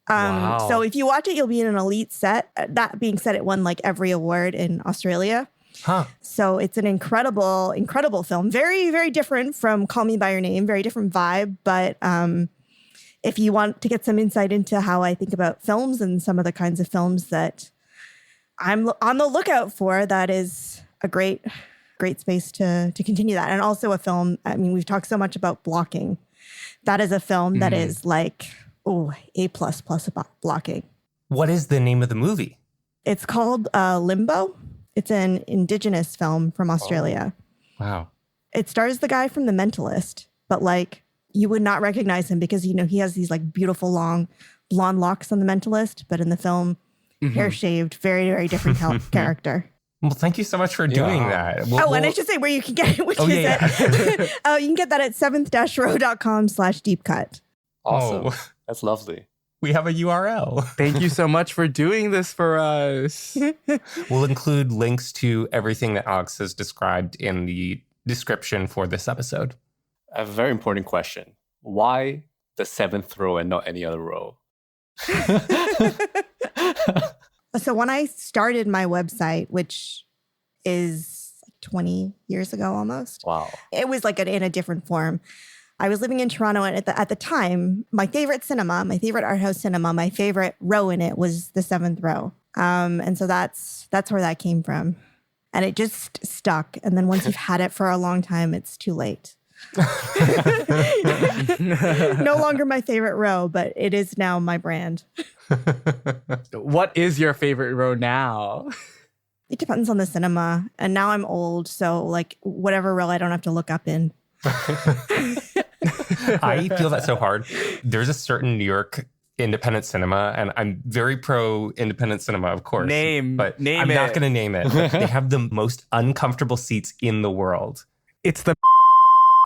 Wow. So if you watch it, you'll be in an elite set. That being said, it won like every award in Australia. Huh. So it's an incredible, incredible film. Very, very different from Call Me By Your Name. Very different vibe. But if you want to get some insight into how I think about films and some of the kinds of films that I'm on the lookout for, that is a great space to continue that. And also a film, I mean, we've talked so much about blocking. That is a film that is like, A++ blocking. What is the name of the movie? It's called Limbo. It's an Indigenous film from Australia. Wow. It stars the guy from The Mentalist, but like you would not recognize him because, he has these like beautiful long blonde locks on The Mentalist, but in the film, hair shaved, very, very different character. Well, thank you so much for doing that. And I should say where you can get it, which is yeah. you can get that at seventh-row.com/deepcut. Awesome. Oh. That's lovely. We have a URL. Thank you so much for doing this for us. We'll include links to everything that Alex has described in the description for this episode. I have a very important question. Why the seventh row and not any other row? So when I started my website, which is 20 years ago almost, Wow. it was like in a different form. I was living in Toronto, and at the time, my favorite cinema, my favorite art house cinema, my favorite row in it was the Seventh Row. And so that's where that came from. And it just stuck. And then once you've had it for a long time, it's too late. No longer my favorite row, but it is now my brand. What is your favorite row now? It depends on the cinema. And now I'm old, so like whatever row I don't have to look up in. I feel that so hard. There's a certain New York independent cinema, and I'm very pro independent cinema, of course. Name I'm not it. going to name it. But they have the most uncomfortable seats in the world. It's the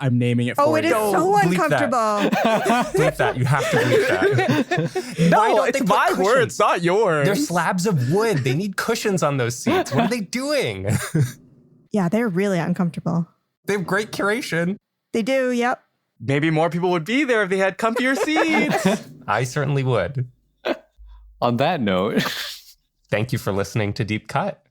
I'm naming it for Oh, it you. is so bleep that. uncomfortable. Bleep that. You have to bleep that. Why No, don't it's they put my cushions? words, not yours. They're slabs of wood. They need cushions on those seats. What are they doing? Yeah, they're really uncomfortable. They have great curation. They do, yep. Maybe more people would be there if they had comfier seats. I certainly would. On that note, Thank you for listening to Deep Cut.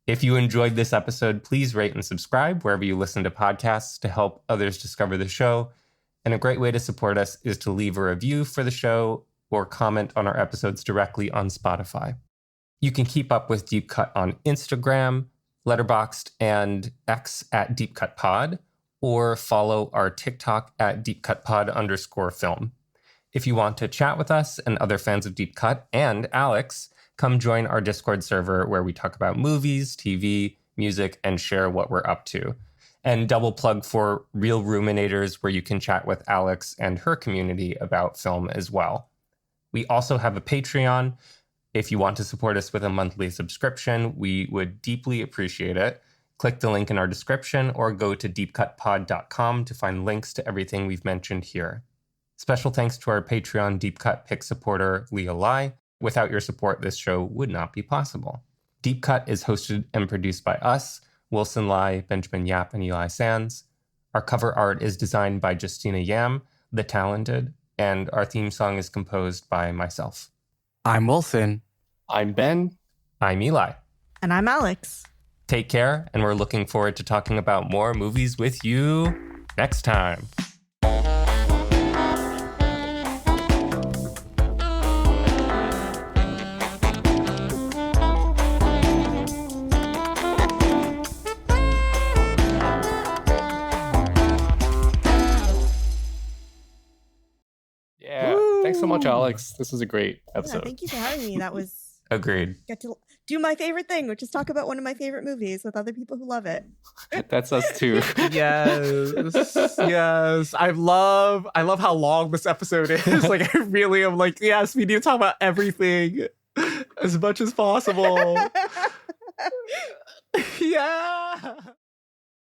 If you enjoyed this episode, please rate and subscribe wherever you listen to podcasts to help others discover the show. And a great way to support us is to leave a review for the show or comment on our episodes directly on Spotify. You can keep up with Deep Cut on Instagram, Letterboxd, and X at Deep Cut Pod, or follow our TikTok at deepcutpod_film. If you want to chat with us and other fans of Deep Cut and Alex, come join our Discord server where we talk about movies, TV, music, and share what we're up to. And double plug for Real Ruminators, where you can chat with Alex and her community about film as well. We also have a Patreon. If you want to support us with a monthly subscription, we would deeply appreciate it. Click the link in our description or go to deepcutpod.com to find links to everything we've mentioned here. Special thanks to our Patreon Deep Cut Pick supporter, Leah Lai. Without your support, this show would not be possible. Deep Cut is hosted and produced by us, Wilson Lai, Benjamin Yap, and Eli Sands. Our cover art is designed by Justina Yam, the talented, and our theme song is composed by myself. I'm Wilson. I'm Ben. I'm Eli. And I'm Alex. Take care, and we're looking forward to talking about more movies with you next time. Yeah. Thanks so much, Alex. This was a great Yeah, episode. thank you for having me. That was Agreed. get to do my favorite thing, which is talk about one of my favorite movies with other people who love it. That's us too. Yes. I love how long this episode is. Like, I really am like, yes, we need to talk about everything as much as possible. Yeah.